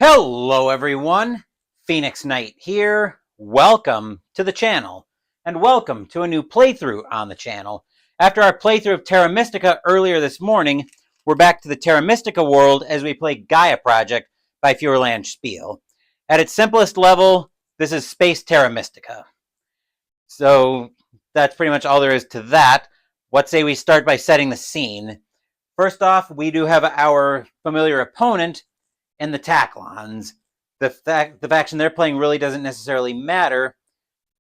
Hello everyone, Phoenix Knight here. Welcome to the channel, and welcome to a new playthrough on the channel. After our playthrough of Terra Mystica earlier this morning, we're back to the Terra Mystica world as we play Gaia Project by Feuerland Spiel. At its simplest level, this is Space Terra Mystica. So that's pretty much all there is to that. What say we start by setting the scene? First off, we do have our familiar opponent in the Taclons. The faction they're playing really doesn't necessarily matter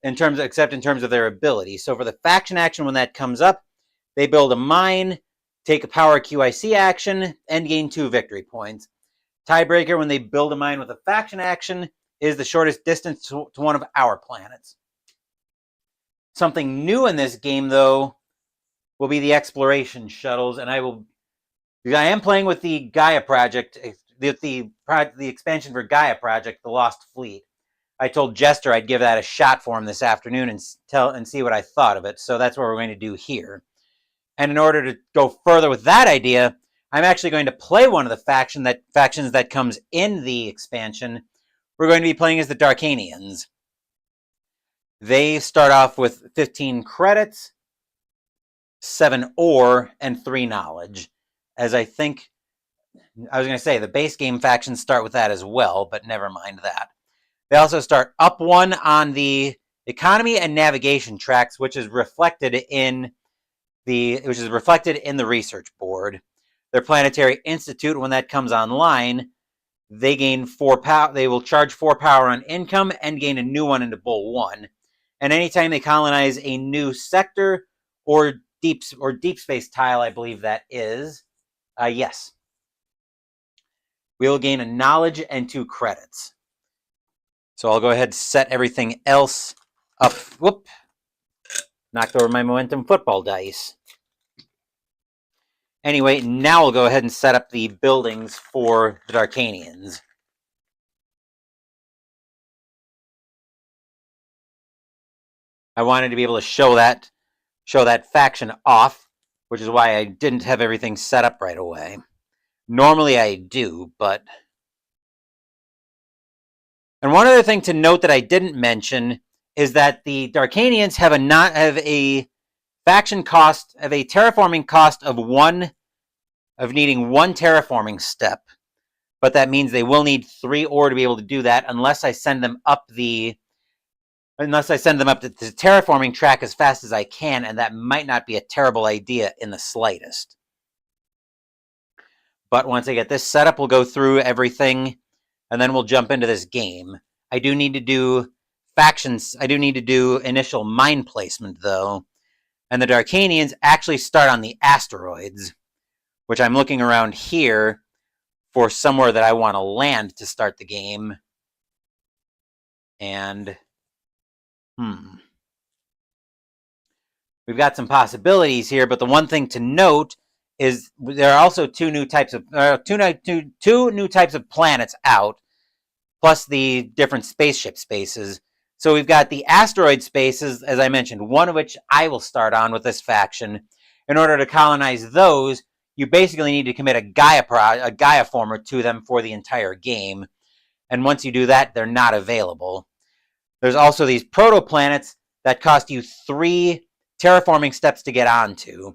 except in terms of their ability. So for the faction action, when that comes up, they build a mine, take a power QIC action, and gain 2 victory points. Tiebreaker, when they build a mine with a faction action, is the shortest distance to one of our planets. Something new in this game, though, will be the exploration shuttles, and I am playing with the Gaia Project, the expansion for Gaia Project, the Lost Fleet. I told Jester I'd give that a shot for him this afternoon and see what I thought of it. So that's what we're going to do here. And in order to go further with that idea, I'm actually going to play one of the factions that comes in the expansion. We're going to be playing as the Darkanians. They start off with 15 credits, 7 ore, and 3 knowledge. As I think, I was going to say, the base game factions start with that as well, but never mind that. They also start up 1 on the economy and navigation tracks, which is reflected in the research board. Their planetary institute, when that comes online, they gain 4 power. They will charge 4 power on income and gain a new one into Bull 1. And anytime they colonize a new sector or deep space tile, I believe that is, yes, we will gain a knowledge and 2 credits. So I'll go ahead and set everything else up. Whoop! Knocked over my momentum football dice. Anyway, now we'll go ahead and set up the buildings for the Darkanians. I wanted to be able to show that faction off, which is why I didn't have everything set up right away. Normally I do, but... And one other thing to note that I didn't mention is that the Darkanians have a terraforming cost of needing 1 terraforming step, but that means they will need 3 ore to be able to do that unless I send them up the terraforming track as fast as I can, and that might not be a terrible idea in the slightest. But once I get this set up, we'll go through everything, and then we'll jump into this game. I do need to do factions. I do need to do initial mine placement, though. And the Darkanians actually start on the asteroids, which I'm looking around here for somewhere that I want to land to start the game. And, we've got some possibilities here, but the one thing to note is there are also 2 new types of planets out, plus the different spaceship spaces. So we've got the asteroid spaces, as I mentioned, one of which I will start on with this faction. In order to colonize those, you basically need to commit a Gaia former to them for the entire game. And once you do that, they're not available. There's also these protoplanets that cost you 3 terraforming steps to get onto.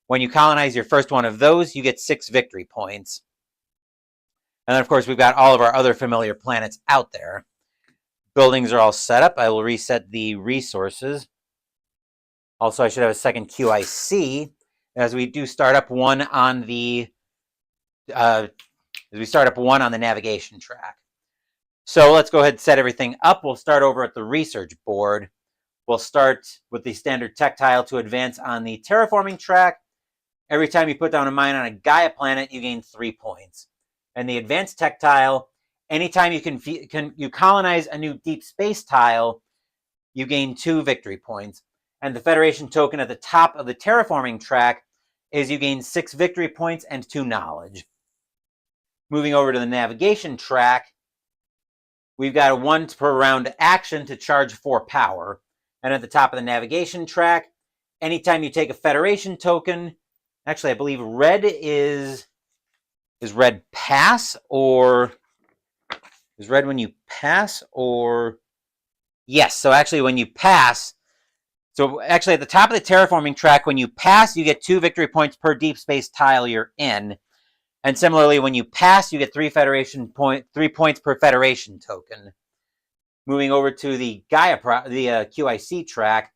When you colonize your first one of those, you get 6 victory points. And then, of course, we've got all of our other familiar planets out there. Buildings are all set up. I will reset the resources. Also, I should have a second QIC, as we do start up 1 on the navigation track. So let's go ahead and set everything up. We'll start over at the research board. We'll start with the standard tech tile to advance on the terraforming track. Every time you put down a mine on a Gaia planet, you gain 3 points. And the advanced tech tile, anytime you colonize a new deep space tile, you gain 2 victory points. And the Federation token at the top of the terraforming track is you gain 6 victory points and 2 knowledge. Moving over to the navigation track, we've got a 1 per round action to charge 4 power. And at the top of the navigation track, anytime you take a Federation token, actually I believe red is red pass, or Is red when you pass or... Yes, so actually when you pass... So actually at the top of the terraforming track, when you pass, you get 2 victory points per deep space tile you're in. And similarly, when you pass, you get 3 points per Federation token. Moving over to the QIC track,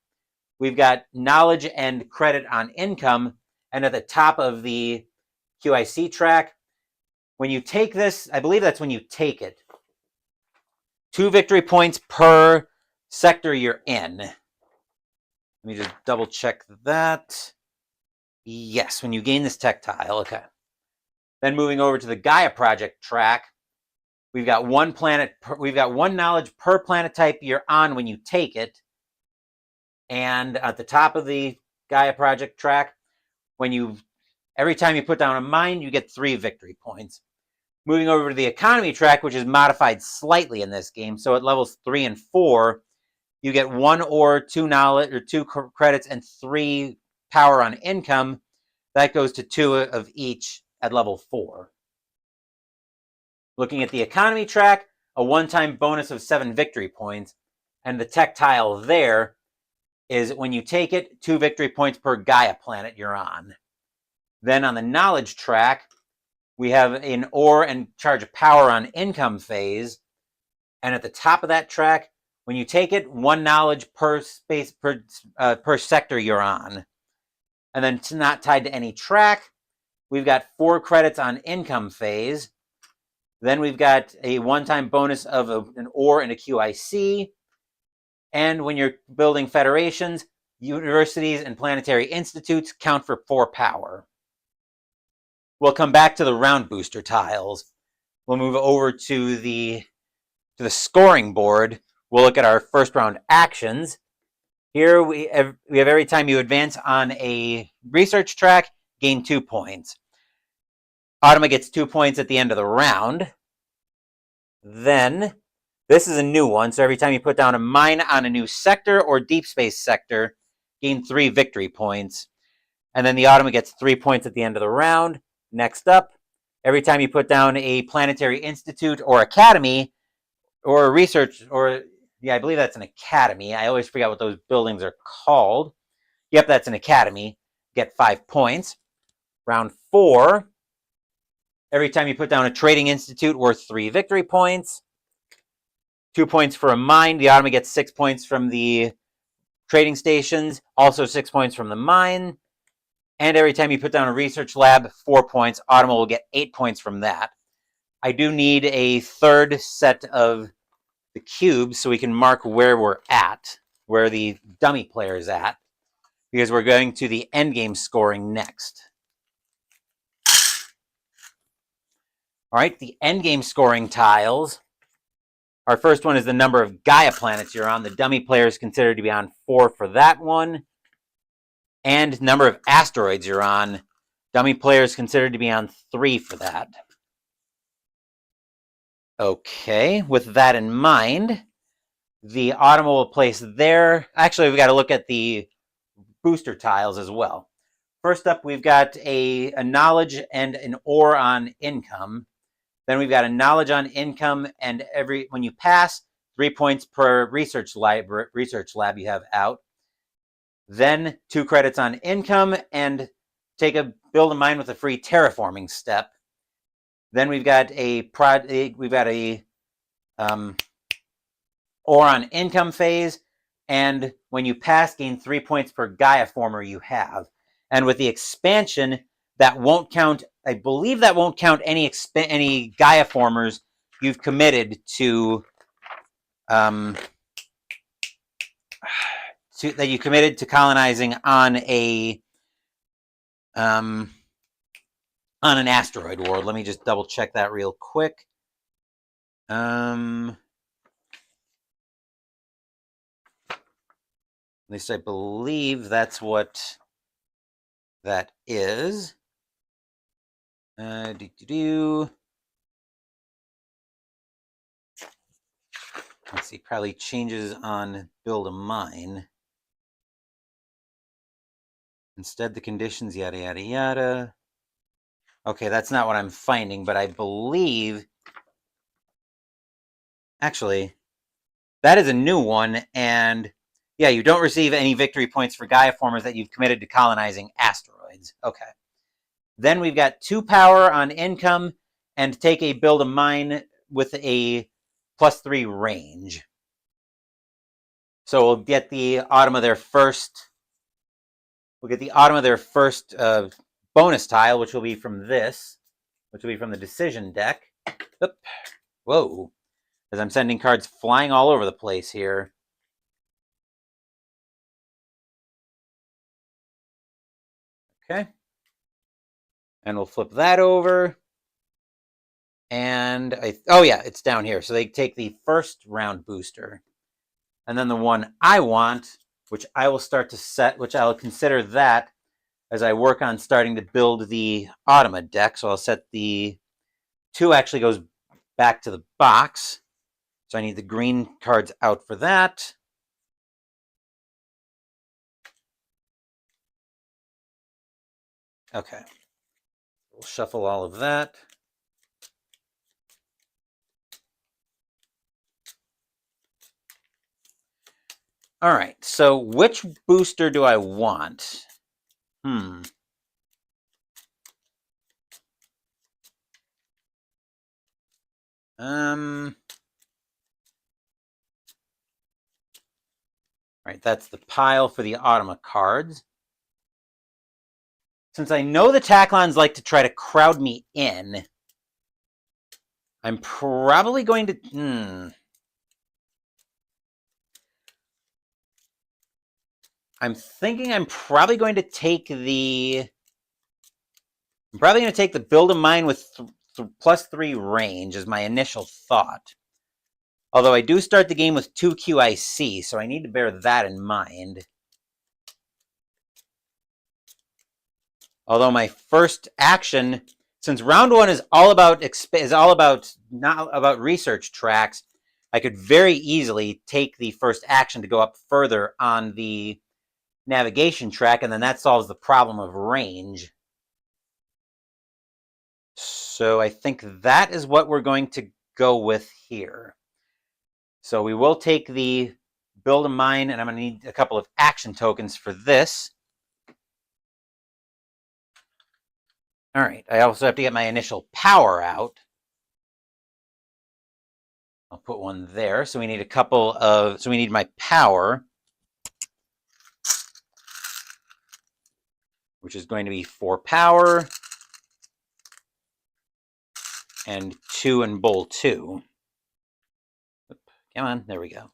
we've got knowledge and credit on income. And at the top of the QIC track, when you take this, I believe that's when you take it, 2 victory points per sector you're in. Let me just double check that. Yes, when you gain this tech tile, okay. Then moving over to the Gaia Project track, we've got one knowledge per planet type you're on when you take it. And at the top of the Gaia Project track, every time you put down a mine, you get 3 victory points. Moving over to the economy track, which is modified slightly in this game. So at levels 3 and 4, you get 1 ore, 2 knowledge, or 2 credits, and 3 power on income. That goes to 2 of each at level 4. Looking at the economy track, a one-time bonus of 7 victory points. And the tech tile there is when you take it, 2 victory points per Gaia planet you're on. Then on the knowledge track, we have an ore and charge of power on income phase. And at the top of that track, when you take it, 1 knowledge per sector you're on. And then it's not tied to any track, we've got 4 credits on income phase. Then we've got a one-time bonus of an ore and a QIC. And when you're building federations, universities and planetary institutes count for 4 power. We'll come back to the round booster tiles. We'll move over to the scoring board. We'll look at our first round actions. Here we have every time you advance on a research track, gain 2 points. Automa gets 2 points at the end of the round. Then, this is a new one, so every time you put down a mine on a new sector or deep space sector, gain 3 victory points. And then the Automa gets 3 points at the end of the round. Next up, every time you put down a planetary institute or academy, or a research, or, yeah, I believe that's an academy. I always forget what those buildings are called. Yep, that's an academy. Get 5 points. Round 4, every time you put down a trading institute, worth 3 victory points. 2 points for a mine. The Automa gets 6 points from the trading stations. Also 6 points from the mine. And every time you put down a research lab, 4 points. Automa will get 8 points from that. I do need a third set of the cubes so we can mark where we're at, where the dummy player is at, because we're going to the endgame scoring next. All right, the endgame scoring tiles. Our first one is the number of Gaia planets you're on. The dummy player is considered to be on 4 for that one. And number of asteroids you're on. Dummy player is considered to be on 3 for that. Okay, with that in mind, the Automa will place there. Actually, we've got to look at the booster tiles as well. First up, we've got a knowledge and an ore on income. Then we've got a knowledge on income, and when you pass, 3 points per research lab you have out. Then 2 credits on income, and build a mine with a free terraforming step. Then we've got ore on income phase, and when you pass, gain 3 points per Gaia former you have. And with the expansion, that won't count. I believe that won't count any Gaia formers you've committed to. That you committed to colonizing on an asteroid world. Let me just double check that real quick. At least I believe that's what that is. Let's see, probably changes on build a mine. Instead, the conditions, yada, yada, yada. Okay, that's not what I'm finding, but I believe Actually, that is a new one, and yeah, you don't receive any victory points for Gaia formers that you've committed to colonizing asteroids. Okay. Then we've got 2 power on income and take a build a mine with a +3 range. So we'll get the Autumn their first. We'll get the Autumn their first bonus tile, which will be from this, which will be from the decision deck. Oop. Whoa. As I'm sending cards flying all over the place here. Okay. And we'll flip that over. And oh yeah, it's down here. So they take the first round booster. And then the one I want, which I will start to set, which I'll consider that as I work on starting to build the Automa deck. So I'll set the 2 actually goes back to the box. So I need the green cards out for that. Okay. We'll shuffle all of that. All right. So which booster do I want? Right, that's the pile for the Automa cards. Since I know the Taclons like to try to crowd me in, I'm probably going to... I'm thinking I'm probably going to take the... I'm probably going to take the Build a Mine with +3 range as my initial thought. Although I do start the game with 2 QIC, so I need to bear that in mind. Although my first action, since round 1 is all about not about research tracks, I could very easily take the first action to go up further on the navigation track, and then that solves the problem of range. So I think that is what we're going to go with here. So we will take the Build a Mine, and I'm going to need a couple of action tokens for this. All right, I also have to get my initial power out. I'll put one there. So we need a couple of, so we need my power, which is going to be 4 power and 2 and bowl 2. Come on, there we go.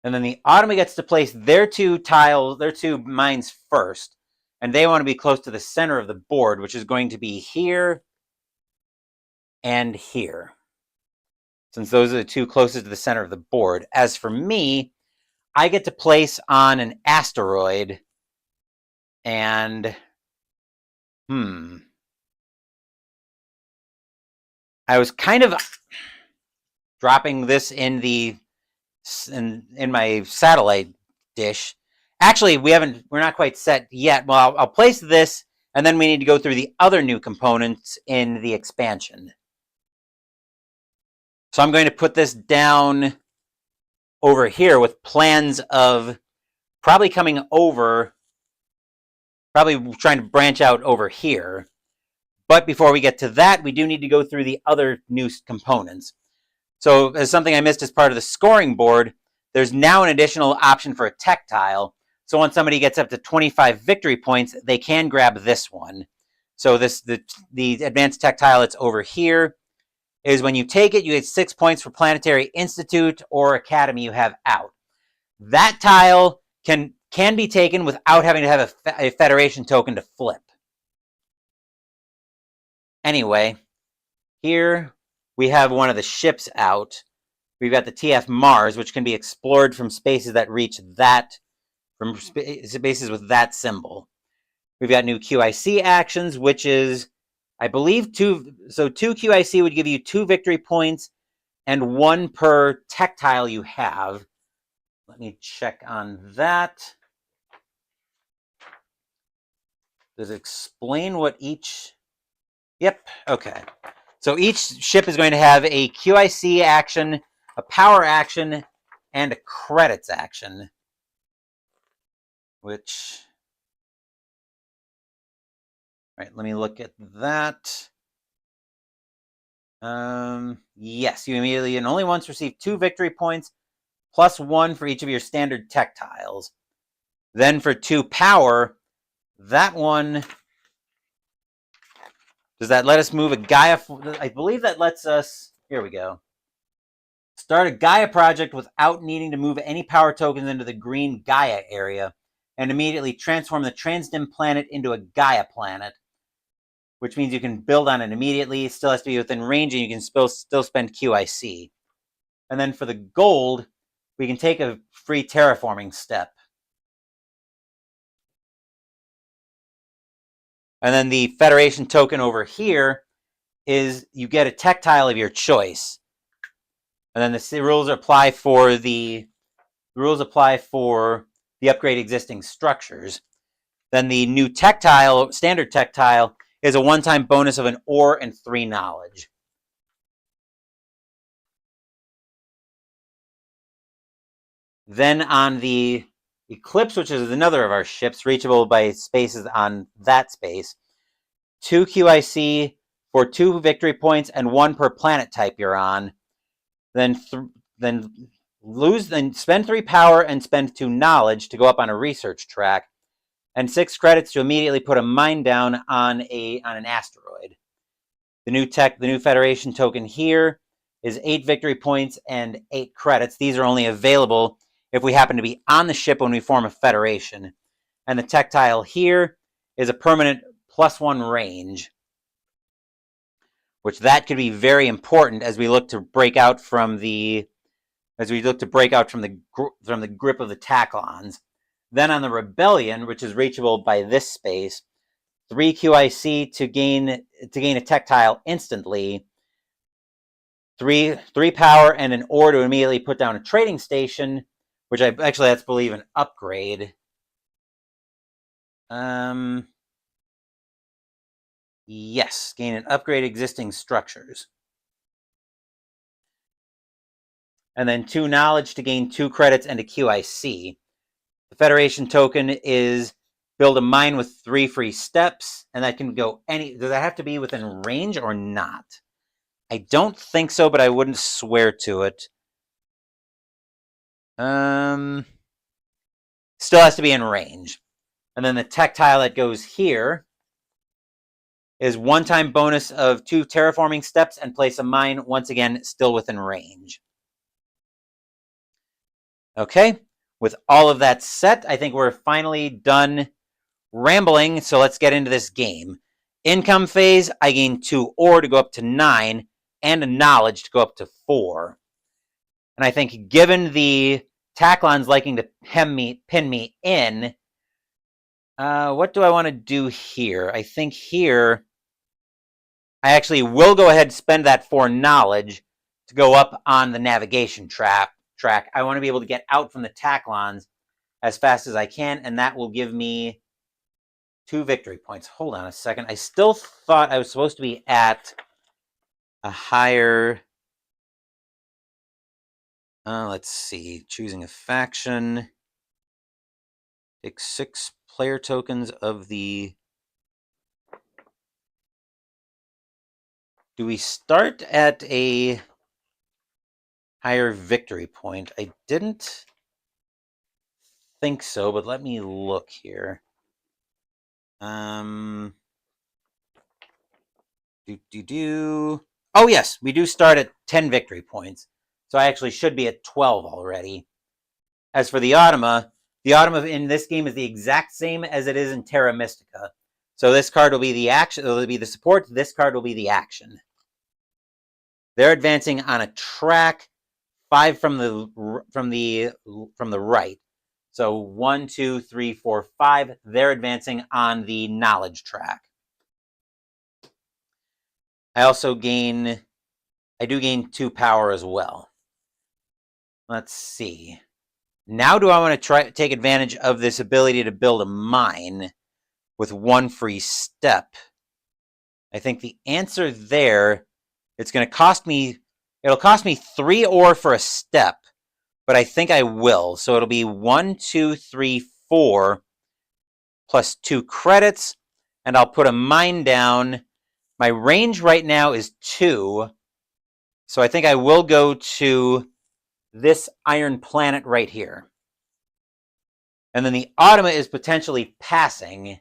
And then the Automa gets to place their 2 tiles, their 2 mines first. And they want to be close to the center of the board, which is going to be here and here, since those are the 2 closest to the center of the board. As for me, I get to place on an asteroid, and I was kind of dropping this in my satellite dish. Actually, we're not quite set yet. Well, I'll place this, and then we need to go through the other new components in the expansion. So I'm going to put this down over here with plans of probably coming over, probably trying to branch out over here. But before we get to that, we do need to go through the other new components. So as something I missed as part of the scoring board, there's now an additional option for a tech tile. So once somebody gets up to 25 victory points, they can grab this one. So the advanced tech tile that's over here is when you take it, you get 6 points for Planetary Institute or Academy you have out. That tile can be taken without having to have a Federation token to flip. Anyway, here we have one of the ships out. We've got the TF Mars, which can be explored from spaces that reach that, from spaces with that symbol. We've got new QIC actions, which is, I believe, 2. So 2 QIC would give you 2 victory points and 1 per tech tile you have. Let me check on that. Does it explain what each... Yep, okay. So each ship is going to have a QIC action, a power action, and a credits action. Which, all right, let me look at that. Yes, you immediately and only once receive 2 victory points, plus 1 for each of your standard tech tiles. Then for 2 power, that one, does that let us move a Gaia? I believe that lets us, here we go. Start a Gaia project without needing to move any power tokens into the green Gaia area, and immediately transform the Transdim planet into a Gaia planet, which means you can build on it immediately. It still has to be within range, and you can still spend QIC. And then for the gold, we can take a free terraforming step. And then the Federation token over here is you get a tech tile of your choice. And then the rules apply for the upgrade existing structures. Then the new tech tile, standard tech tile, is a one-time bonus of an ore and 3 knowledge. Then on the Eclipse, which is another of our ships, reachable by spaces on that space, 2 QIC for 2 victory points and 1 per planet type you're on. Then spend 3 power and spend 2 knowledge to go up on a research track, and 6 credits to immediately put a mine down on an asteroid. The new Federation token here is 8 victory points and 8 credits. These are only available if we happen to be on the ship when we form a Federation. And the tech tile here is a permanent +1 range, which that could be very important as we look to break out from the grip of the Taclons. Then on the Rebellion, which is reachable by this space, 3 QIC to gain a tech tile instantly, 3 power and an ore to immediately put down a trading station, which I actually have to believe an upgrade. Yes, gain and upgrade existing structures. And then 2 knowledge to gain 2 credits and a QIC. The Federation token is build a mine with 3 free steps, and that can go does that have to be within range or not? I don't think so, but I wouldn't swear to it. Still has to be in range. And then the tech tile that goes here is one-time bonus of 2 terraforming steps and place a mine, once again, still within range. Okay, with all of that set, I think we're finally done rambling, so let's get into this game. Income phase, I gain 2 ore to go up to 9, and a knowledge to go up to 4. And I think given the Taclons liking to pin me in, what do I want to do here? I think here, I actually will go ahead and spend that 4 knowledge to go up on the navigation track. I want to be able to get out from the Taclons as fast as I can, and that will give me 2 victory points. Hold on a second. I still thought I was supposed to be at a higher... let's see. Choosing a faction. Take 6 player tokens of the... Do we start at a higher victory point? I didn't think so, but let me look here. Oh yes, we do start at 10 victory points. So I actually should be at 12 already. As for the Automa in this game is the exact same as it is in Terra Mystica. So this card will be the action, it'll be the support, this card will be the action. They're advancing on a track 5 from the right. So 1, 2, 3, 4, 5. They're advancing on the knowledge track. I do gain 2 power as well. Let's see. Now do I want to take advantage of this ability to build a mine with 1 free step? I think the answer there It's going to cost me, it'll cost me 3 ore for a step, but I think I will. So it'll be 1, 2, 3, 4 plus 2 credits, and I'll put a mine down. My range right now is 2, so I think I will go to this iron planet right here. And then the Automa is potentially passing.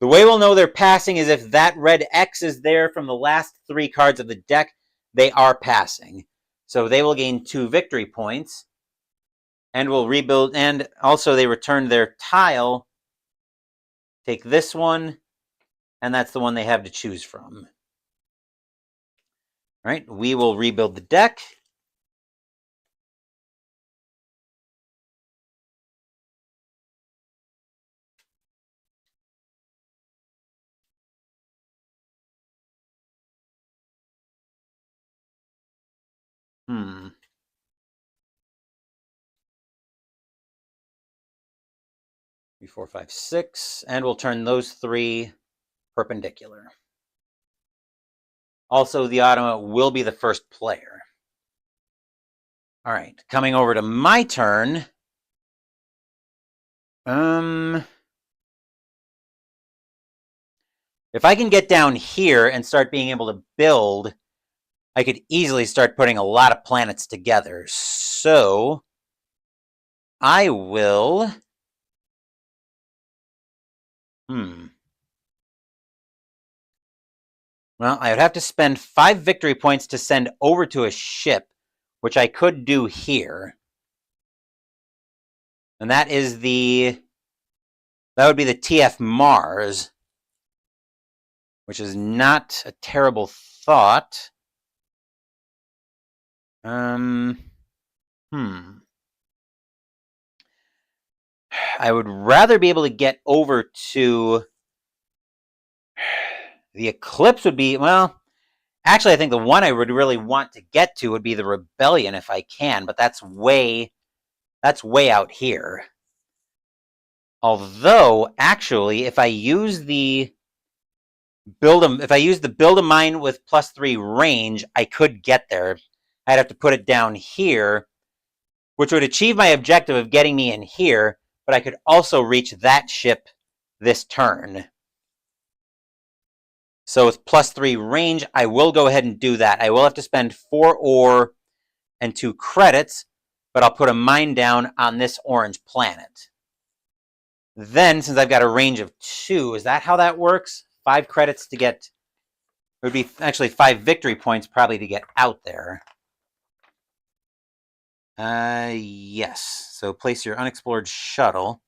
The way we'll know they're passing is if that red X is there from the last 3 cards of the deck, they are passing. So they will gain 2 victory points and will rebuild. And also they return their tile. Take this one, and that's the one they have to choose from. All right, we will rebuild the deck. Hmm. 3, 4, 5, 6, and we'll turn those 3 perpendicular. Also, the Automa will be the first player. All right, coming over to my turn. If I can get down here and start being able to build, I could easily start putting a lot of planets together. So I will... Well, I would have to spend 5 victory points to send over to a ship, which I could do here. And that is the... That would be the TF Mars, which is not a terrible thought. I would rather be able to get over to... The Eclipse would be, well, actually I think the one I would really want to get to would be the Rebellion if I can, but that's way out here. Although, actually, if I use the build a mine with +3 range, I could get there. I'd have to put it down here, which would achieve my objective of getting me in here, but I could also reach that ship this turn. So with +3 range, I will go ahead and do that. I will have to spend 4 ore and 2 credits, but I'll put a mine down on this orange planet. Then, since I've got a range of 2, is that how that works? 5 credits to get... It would be actually 5 victory points probably to get out there. Yes. So place your unexplored shuttle.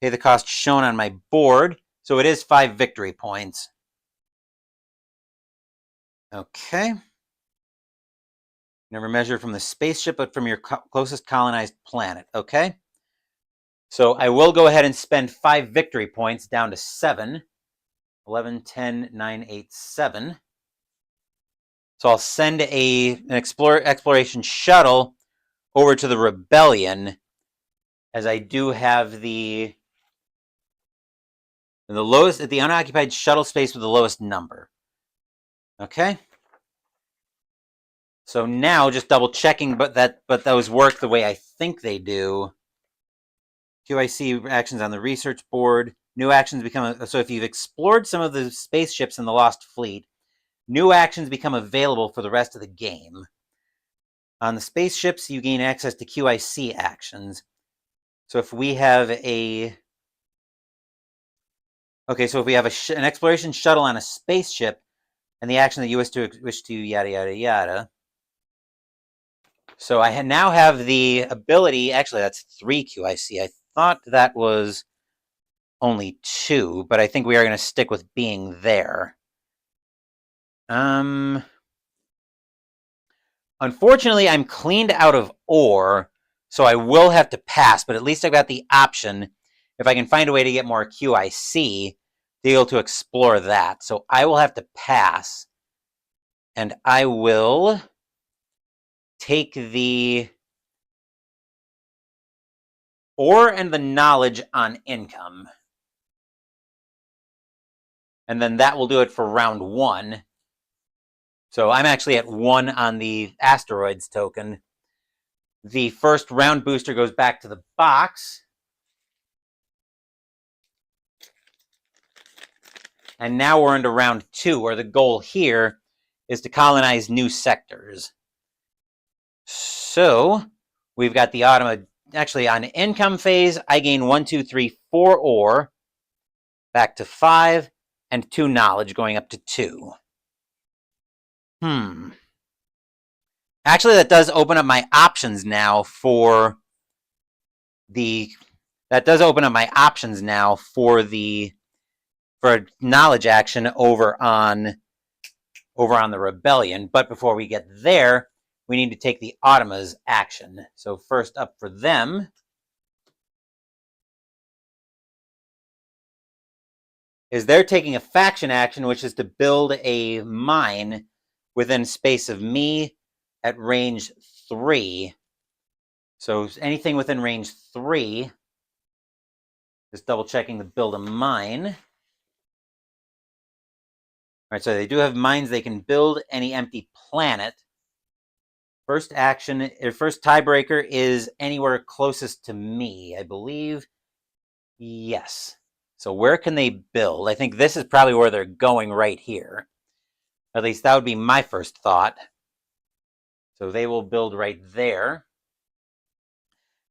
Pay the cost shown on my board. So it is 5 victory points. Okay. Never measure from the spaceship, but from your closest colonized planet. Okay. So I will go ahead and spend 5 victory points down to 7. 11, 10, 9, 8, 7. So I'll send an exploration shuttle over to the Rebellion, as I do have the unoccupied shuttle space with the lowest number. Okay. So now, just double checking, but those work the way I think they do. QIC actions on the research board. New actions become... So if you've explored some of the spaceships in the Lost Fleet, new actions become available for the rest of the game. On the spaceships, you gain access to QIC actions. So if we have a... Okay, so if we have an exploration shuttle on a spaceship, and the action that you wish to yada, yada, yada. So I now have the ability... Actually, that's 3 QIC. I thought that was only 2, but I think we are going to stick with being there. Unfortunately, I'm cleaned out of ore, so I will have to pass, but at least I've got the option, if I can find a way to get more QIC, to be able to explore that. So I will have to pass, and I will take the ore and the knowledge on income. And then that will do it for round 1. So I'm actually at 1 on the asteroids token. The first round booster goes back to the box. And now we're into round 2, where the goal here is to colonize new sectors. So we've got the Automa. Actually, on income phase, I gain 1, 2, 3, 4 ore, back to 5, and 2 knowledge, going up to 2. Actually, that does open up my options now for the. That does open up my options now for the for knowledge action over on the rebellion. But before we get there, we need to take the Automa's action. So first up for them is they're taking a faction action, which is to build a mine within space of me at range 3. So anything within range 3, just double checking to build a mine. All right, so they do have mines they can build any empty planet. First action, first tiebreaker is anywhere closest to me, I believe. Yes. So where can they build? I think this is probably where they're going right here. At least that would be my first thought. So they will build right there.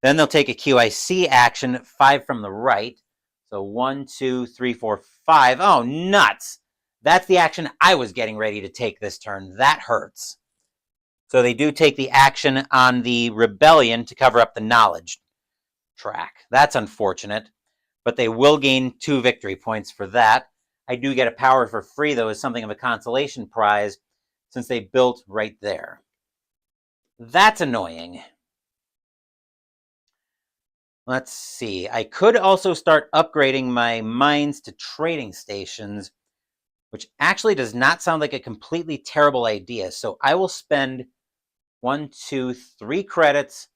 Then they'll take a QIC action, 5 from the right. So 1, 2, 3, 4, 5. Oh, nuts! That's the action I was getting ready to take this turn. That hurts. So they do take the action on the rebellion to cover up the knowledge track. That's unfortunate, but they will gain 2 victory points for that. I do get a power for free, though, as something of a consolation prize, since they built right there. That's annoying. Let's see. I could also start upgrading my mines to trading stations, which actually does not sound like a completely terrible idea. So I will spend 1, 2, 3 credits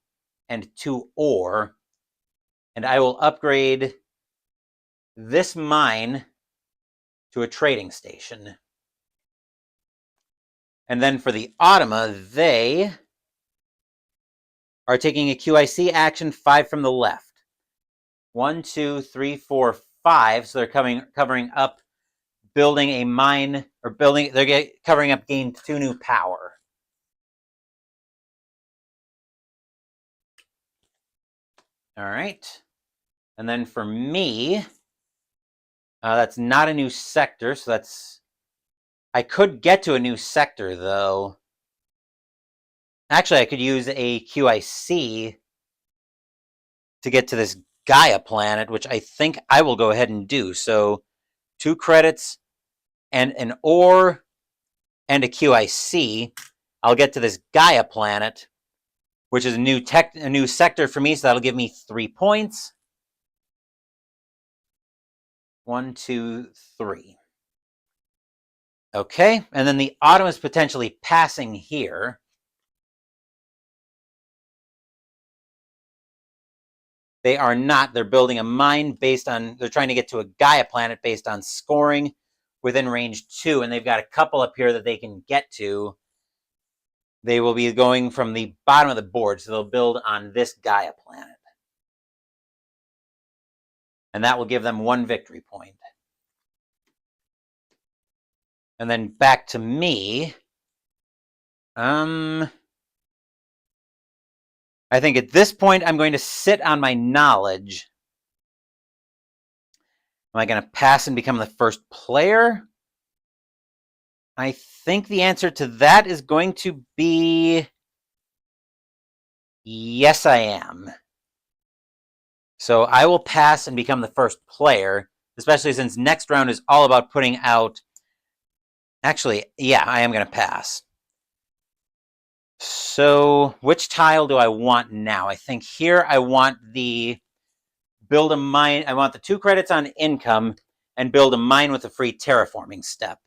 and 2 ore, and I will upgrade this mine to a trading station. And then for the Automa, they are taking a QIC action, 5 from the left. 1, 2, 3, 4, 5. So they're covering up building a mine, or they're covering up gain 2 new power. All right. And then for me, that's not a new sector, so that's... I could get to a new sector, though. Actually, I could use a QIC to get to this Gaia planet, which I think I will go ahead and do. So 2 credits and an ore and a QIC. I'll get to this Gaia planet, which is a new sector for me, so that'll give me 3 points. 1, 2, 3. Okay, and then the Autumn is potentially passing here. They are not. They're building a mine based on... They're trying to get to a Gaia planet based on scoring within range 2, and they've got a couple up here that they can get to. They will be going from the bottom of the board, so they'll build on this Gaia planet. And that will give them 1 victory point. And then back to me. I think at this point, I'm going to sit on my knowledge. Am I going to pass and become the first player? I think the answer to that is going to be... Yes, I am. So I will pass and become the first player, especially since next round is all about putting out... Actually, yeah, I am going to pass. So which tile do I want now? I think here I want the build a mine. I want the 2 credits on income and build a mine with a free terraforming step.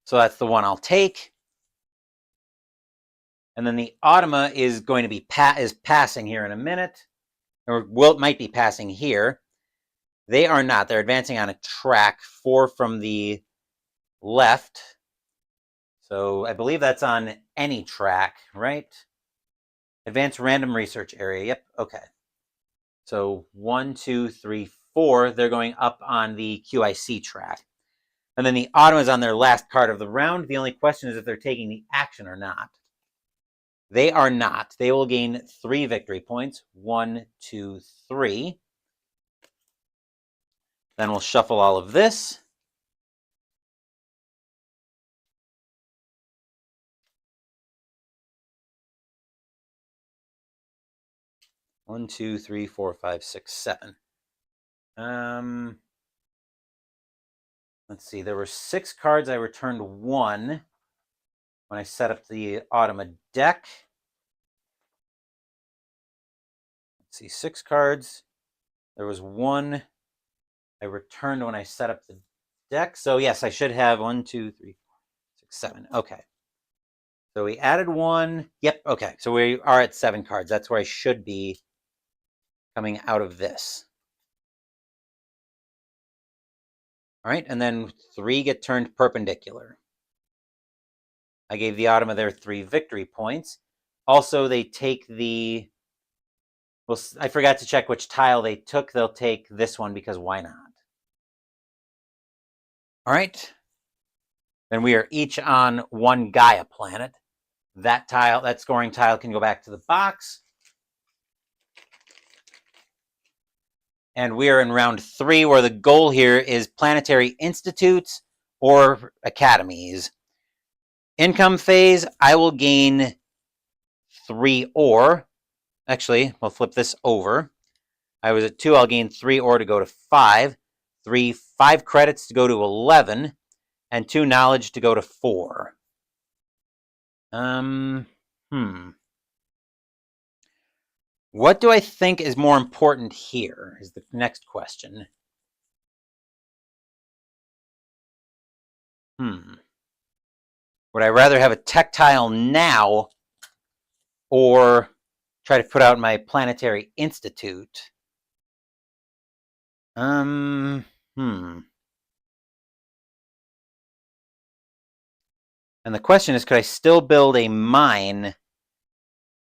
So that's the one I'll take. And then the Automa is going to be passing here in a minute, or might be passing here. They are not. They're advancing on a track 4 from the left. So I believe that's on any track, right? Advanced random research area. Yep. Okay. So 1, 2, 3, 4. They're going up on the QIC track. And then the Autumn is on their last card of the round. The only question is if they're taking the action or not. They are not. They will gain 3 victory points. 1, 2, 3. Then we'll shuffle all of this. One, two, three, four, five, six, 7. Let's see. There were 6 cards. I returned 1 when I set up the Automa deck. Let's see. 6 cards. There was 1 I returned when I set up the deck. So yes, I should have 1, 2, 3, 4, 6, 7. Okay. So we added 1. Yep. Okay. So we are at 7 cards. That's where I should be coming out of this. All right. And then 3 get turned perpendicular. I gave the Automa their 3 victory points. Also, they take the... Well, I forgot to check which tile they took. They'll take this one because why not? All right. Then we are each on 1 Gaia planet. That tile, that scoring tile, can go back to the box. And we are in round 3, where the goal here is planetary institutes or academies. Income phase, I will gain 3 ore. Actually, we'll flip this over. I was at 2, I'll gain 3 ore to go to 5. 5 credits to go to 11. And 2 knowledge to go to 4. What do I think is more important here is the next question. Would I rather have a tech tile now or try to put out my planetary institute? And the question is, could I still build a mine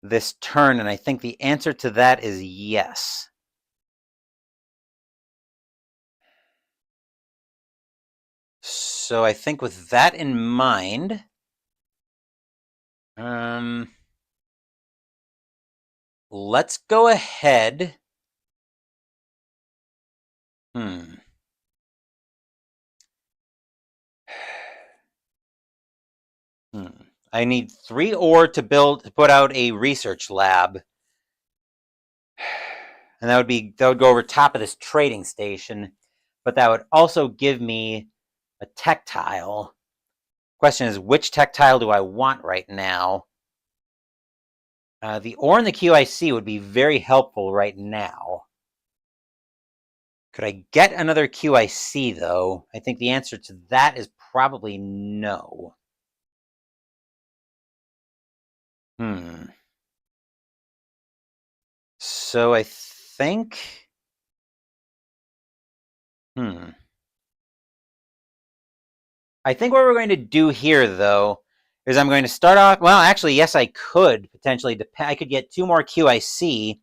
this turn? And I think the answer to that is yes. So I think with that in mind, let's go ahead. I need 3 ore to put out a research lab. And that would go over top of this trading station, but that would also give me a tech tile. Question is, which tech tile do I want right now? The ore and the QIC would be very helpful right now. Could I get another QIC, though? I think the answer to that is probably no. So I think... I think what we're going to do here, though, is I'm going to start off... Well, actually, yes, I could potentially... I could get 2 more QIC,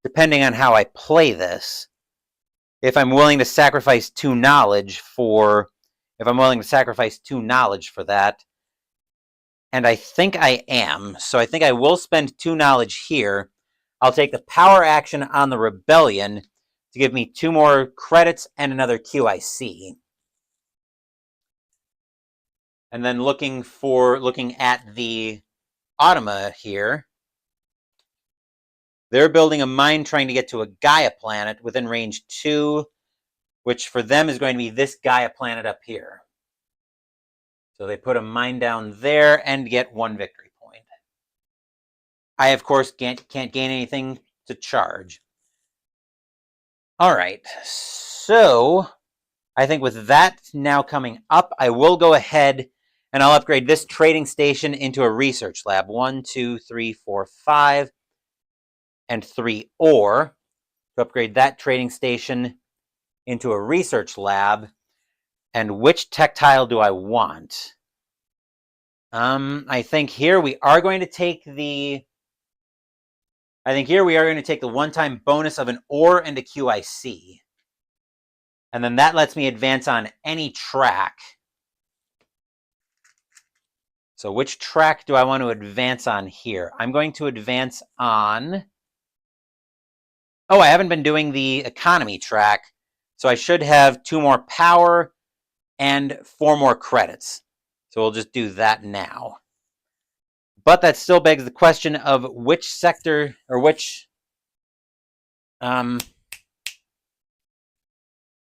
depending on how I play this. If I'm willing to sacrifice 2 knowledge for... If I'm willing to sacrifice 2 knowledge for that. And I think I am. So I think I will spend 2 knowledge here. I'll take the power action on the rebellion to give me 2 more credits and another QIC. And then looking at the Automa here, they're building a mine trying to get to a Gaia planet within range 2, which for them is going to be this Gaia planet up here. So they put a mine down there and get 1 victory point. I, of course, can't gain anything to charge. All right, so I think with that now coming up, I will go ahead and I'll upgrade this trading station into a research lab. 1, 2, 3, 4, 5, and 3 ore to upgrade that trading station into a research lab. And which tactile do I want? I think here we are going to take the one-time bonus of an ore and a QIC. And then that lets me advance on any track. So which track do I want to advance on here? I'm going to advance on... Oh, I haven't been doing the economy track. So I should have 2 more power and 4 more credits. So we'll just do that now. But that still begs the question of which sector, or which... of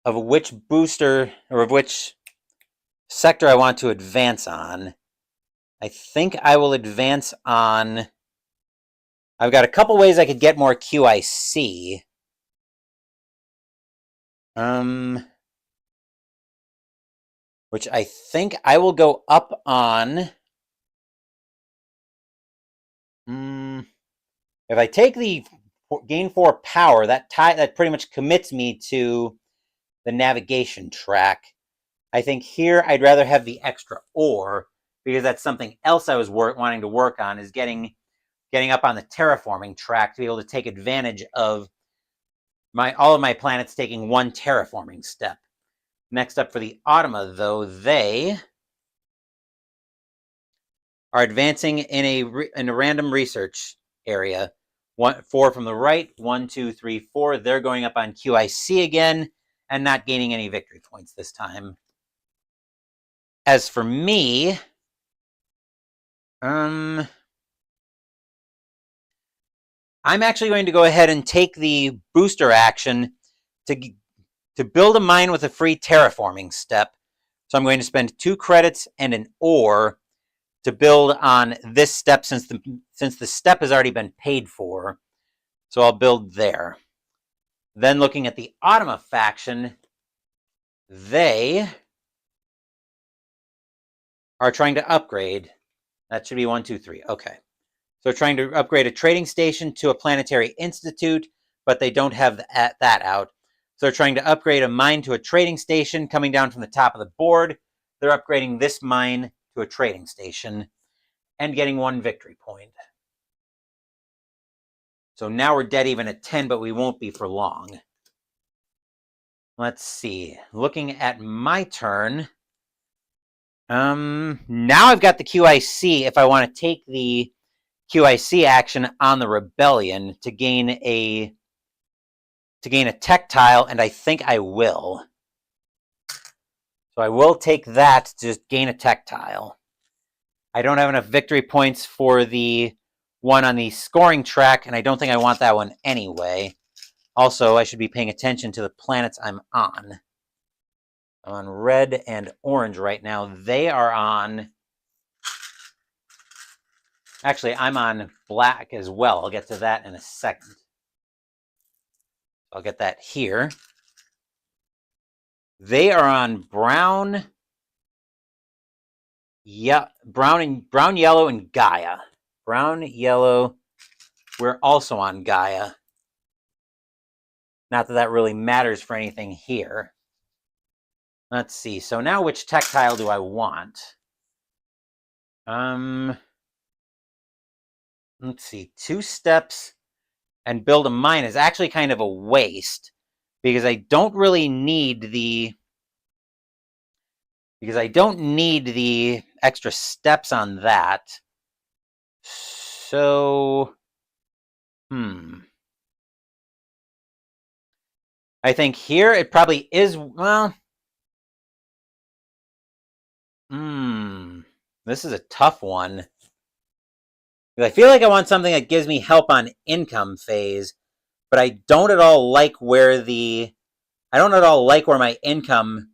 which booster, or of which sector I want to advance on. I think I will advance on... I've got a couple ways I could get more QIC. Which I think I will go up on... If I take the gain 4 power, that pretty much commits me to the navigation track. I think here I'd rather have the extra ore, because that's something else I was wanting to work on, is getting up on the terraforming track to be able to take advantage of all of my planets taking 1 terraforming step. Next up for the Automa, though, they are advancing in a random research area. 4 from the right, 1, 2, 3, 4. They're going up on QIC again and not gaining any victory points this time. As for me, I'm actually going to go ahead and take the booster action to build a mine with a free terraforming step. So I'm going to spend 2 credits and an ore to build on this step, since the step has already been paid for. So I'll build there. Then looking at the Automa faction, they are trying to upgrade. That should be 1, 2, 3. Okay. So trying to upgrade a trading station to a planetary institute, but they don't have that out. So they're trying to upgrade a mine to a trading station coming down from the top of the board. They're upgrading this mine to a trading station and getting 1 victory point. So now we're dead even at 10, but we won't be for long. Let's see. Looking at my turn, now I've got the QIC if I want to take the QIC action on the rebellion to gain a tactile, and I think I will. So I will take that to just gain a tactile. I don't have enough victory points for the one on the scoring track, and I don't think I want that one anyway. Also, I should be paying attention to the planets I'm on. I'm on red and orange right now. They are on... Actually, I'm on black as well. I'll get to that in a second. I'll get that here. They are on brown, brown, yellow, and Gaia. Brown, yellow. We're also on Gaia. Not that that really matters for anything here. Let's see. So now which tactile do I want? Let's see. 2 steps and build a mine is actually kind of a waste, because I don't really need the... Because I don't need the extra steps on that. So... I think here it probably is... Well... This is a tough one. I feel like I want something that gives me help on income phase, but I don't at all like where my income...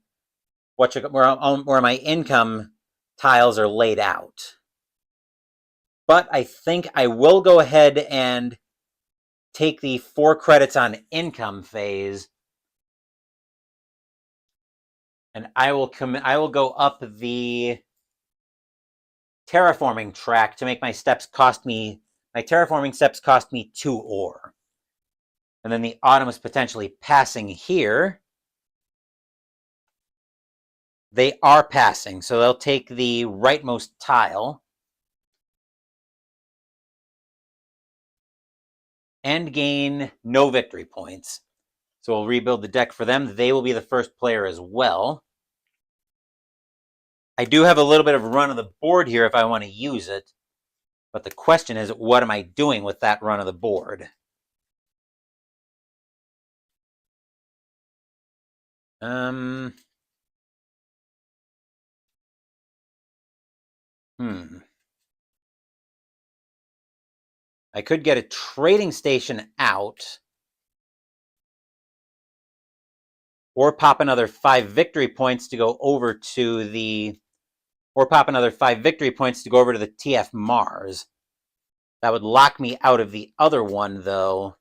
where my income tiles are laid out. But I think I will go ahead and take the 4 credits on income phase, and I will go up the terraforming track to make my terraforming steps cost me 2 ore. And then the Autumn is potentially passing here. They are passing, so they'll take the rightmost tile. And gain no victory points. So we'll rebuild the deck for them. They will be the first player as well. I do have a little bit of run of the board here if I want to use it. But the question is, what am I doing with that run of the board? I could get a trading station out. Or pop another 5 victory points to go over to the... Or pop another 5 victory points to go over to the TF Mars. That would lock me out of the other one, though.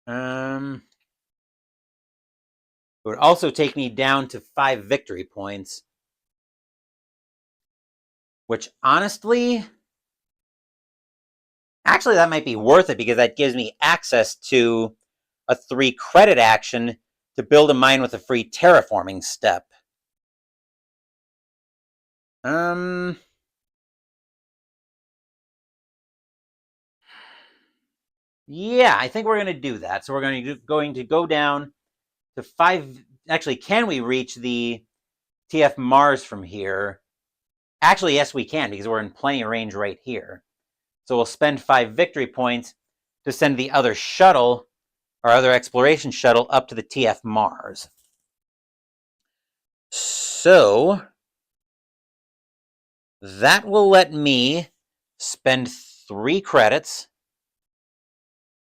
It would also take me down to 5 victory points. Which, honestly... Actually, that might be worth it, because that gives me access to a 3 credit action to build a mine with a free terraforming step. Yeah, I think we're going to do that. So we're going to go down to 5... Actually, can we reach the TF Mars from here? Actually, yes, we can, because we're in plenty of range right here. So we'll spend 5 victory points to send the other shuttle, our other exploration shuttle, up to the TF Mars. So that will let me spend 3 credits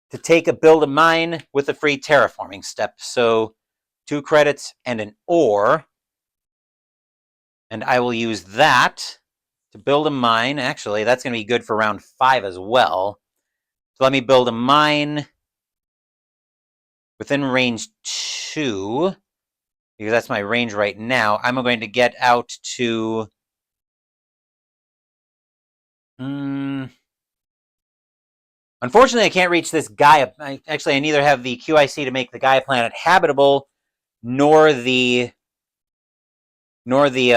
to build a mine with a free terraforming step. So 2 credits and an ore. And I will use that to build a mine. Actually, that's going to be good for round 5 as well. So let me build a mine within range 2, because that's my range right now. I'm going to get out to... Unfortunately, I can't reach this Gaia. I neither have the QIC to make the Gaia planet habitable, nor the QIC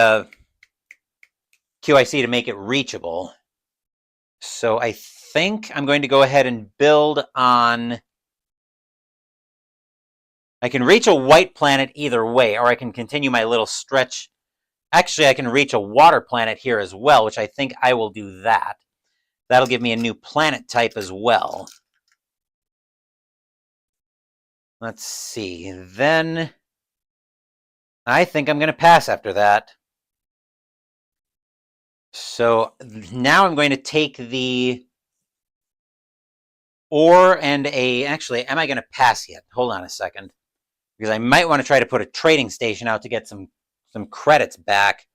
to make it reachable. So I think I'm going to go ahead and build on... I can reach a white planet either way, or I can continue my little stretch. Actually, I can reach a water planet here as well, which I think I will do that. That'll give me a new planet type as well. Let's see. Then I think I'm going to pass after that. So now I'm going to take the ore and a... Actually, am I going to pass yet? Hold on a second. Because I might want to try to put a trading station out to get some credits back.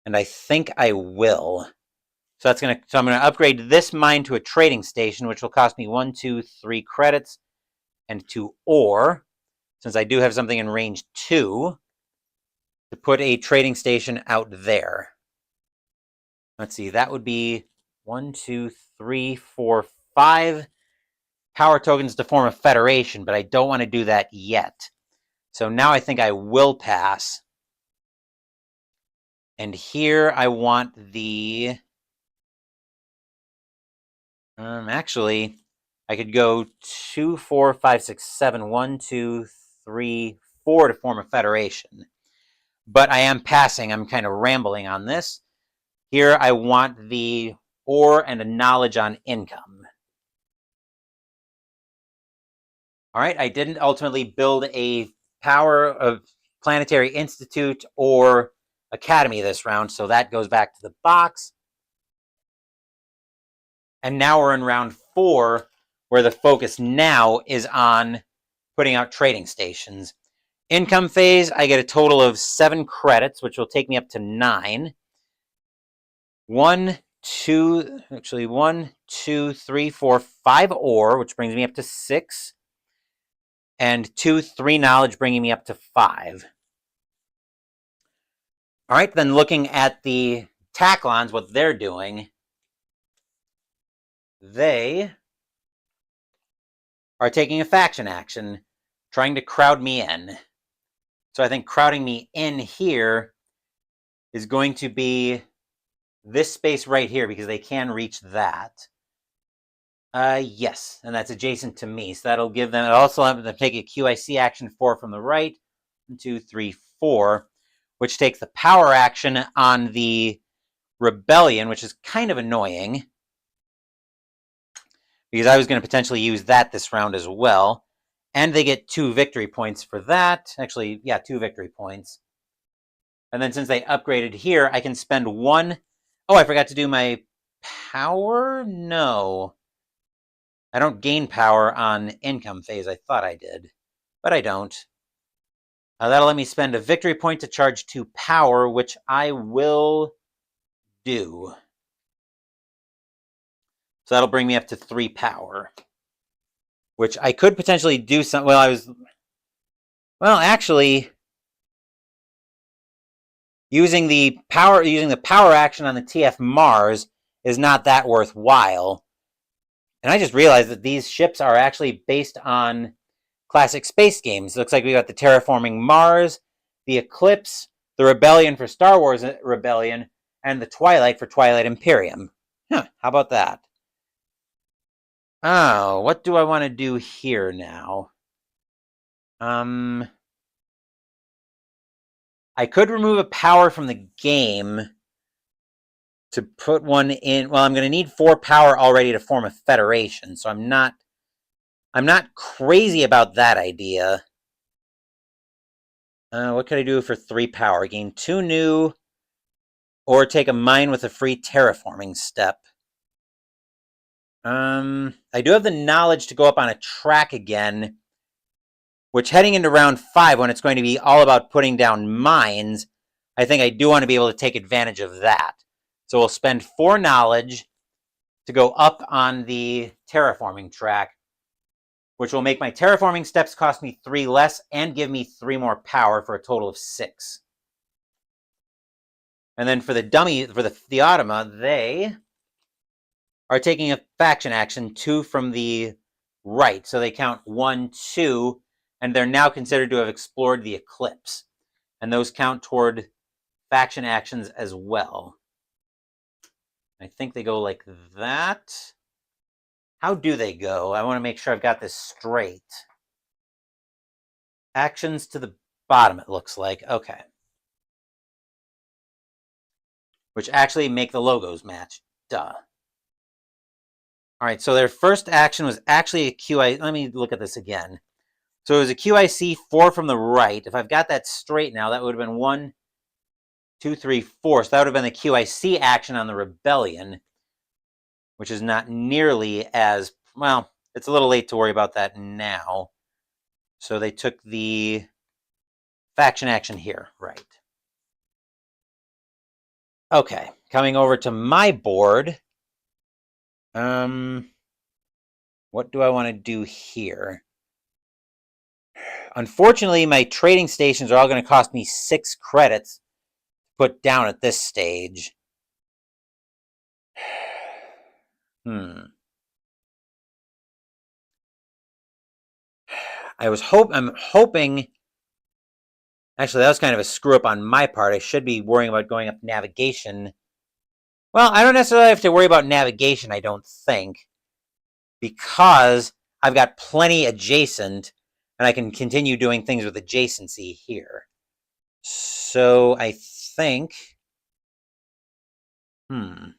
And I think I will. So I'm going to upgrade this mine to a trading station, which will cost me 1, 2, 3 credits and 2 ore, since I do have something in range 2, to put a trading station out there. Let's see, that would be 1, 2, 3, 4, 5 power tokens to form a federation, but I don't want to do that yet. So now I think I will pass. And here I want the... actually, I could go 2, 4, 5, 6, 7, 1, 2, 3, 4 to form a federation. But I am passing. I'm kind of rambling on this. Here I want the ore and a knowledge on income. All right, I didn't ultimately build a Power of Planetary Institute or Academy this round, so that goes back to the box. And now we're in round 4, where the focus now is on putting out trading stations. Income phase, I get a total of 7 credits, which will take me up to 9. 1, 2, 3, 4, 5 ore, which brings me up to 6. And 2, 3 knowledge, bringing me up to 5. All right, then looking at the Taclons, what they're doing, they are taking a faction action. trying to crowd me in. So I think crowding me in here is going to be this space right here because they can reach that. Yes, and that's adjacent to me. So that'll give them, it'll also let them take a QIC action 4 from the right. 1, 2, 3, 4, which takes the power action on the rebellion, which is kind of annoying because I was going to potentially use that this round as well. And they get 2 victory points for that. Actually, yeah, 2 victory points. And then since they upgraded here, I can spend 1. Oh, I forgot to do my power? No. I don't gain power on income phase. I thought I did, but I don't. That'll let me spend a victory point to charge 2 power, which I will do. So that'll bring me up to 3 power, which I could potentially do some. Well, actually, using the power action on the TF Mars is not that worthwhile. And I just realized that these ships are actually based on classic space games. It looks like we got the Terraforming Mars, the Eclipse, the Rebellion for Star Wars Rebellion, and the Twilight for Twilight Imperium. Huh, how about that? Oh, what do I want to do here now? I could remove a power from the game to put one in. Well, I'm going to need 4 power already to form a federation, so I'm not crazy about that idea. What could I do for 3 power? Gain 2 new, or take a mine with a free terraforming step. I do have the knowledge to go up on a track again, which heading into round 5, when it's going to be all about putting down mines, I think I do want to be able to take advantage of that. So we'll spend 4 knowledge to go up on the terraforming track, which will make my terraforming steps cost me 3 less and give me 3 more power for a total of 6. And then for the Theotama, they are taking a faction action 2 from the right. So they count 1, 2, and they're now considered to have explored the Eclipse. And those count toward faction actions as well. I think they go like that. How do they go? I want to make sure I've got this straight. Actions to the bottom, it looks like. Okay. Which actually make the logos match. Duh. All right, so their first action was actually a QI. Let me look at this again. So it was a QIC 4 from the right. If I've got that straight now, that would have been 1, 2, 3, 4. So that would have been the QIC action on the Rebellion, which is not nearly as, well, it's a little late to worry about that now. So they took the faction action here, right. Okay, coming over to my board. What do I want to do here? Unfortunately, my trading stations are all going to cost me 6 credits to put down at this stage. I'm hoping. Actually, that was kind of a screw up on my part. I should be worrying about going up navigation. Well, I don't necessarily have to worry about navigation, I don't think, because I've got plenty adjacent, and I can continue doing things with adjacency here. So I think, and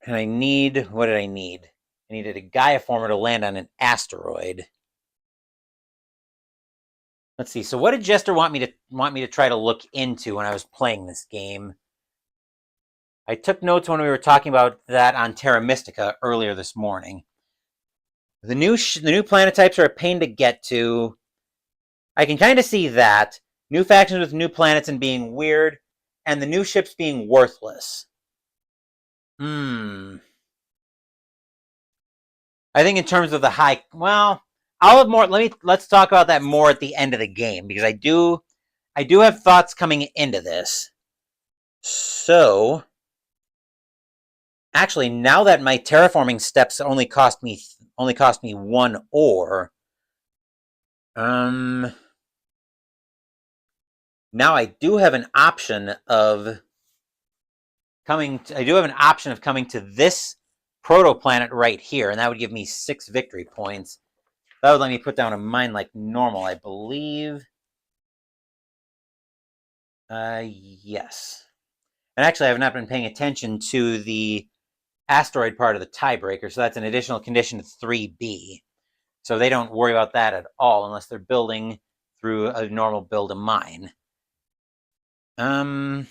I need, what did I need? I needed a Gaia former to land on an asteroid. Let's see. So what did Jester want me to try to look into when I was playing this game? I took notes when we were talking about that on Terra Mystica earlier this morning. The new planet types are a pain to get to. I can kind of see that. New factions with new planets and being weird, and the new ships being worthless. I think in terms of the high, well, I'll have more. Let's talk about that more at the end of the game, because I do have thoughts coming into this. So, actually, now that my terraforming steps only cost me only cost me 1 ore. Now I do have an option of coming to this protoplanet right here, and that would give me 6 victory points. That would let me put down a mine like normal, I believe. Yes. And actually, I have not been paying attention to the asteroid part of the tiebreaker, so that's an additional condition to 3B. So they don't worry about that at all unless they're building through a normal build a mine. I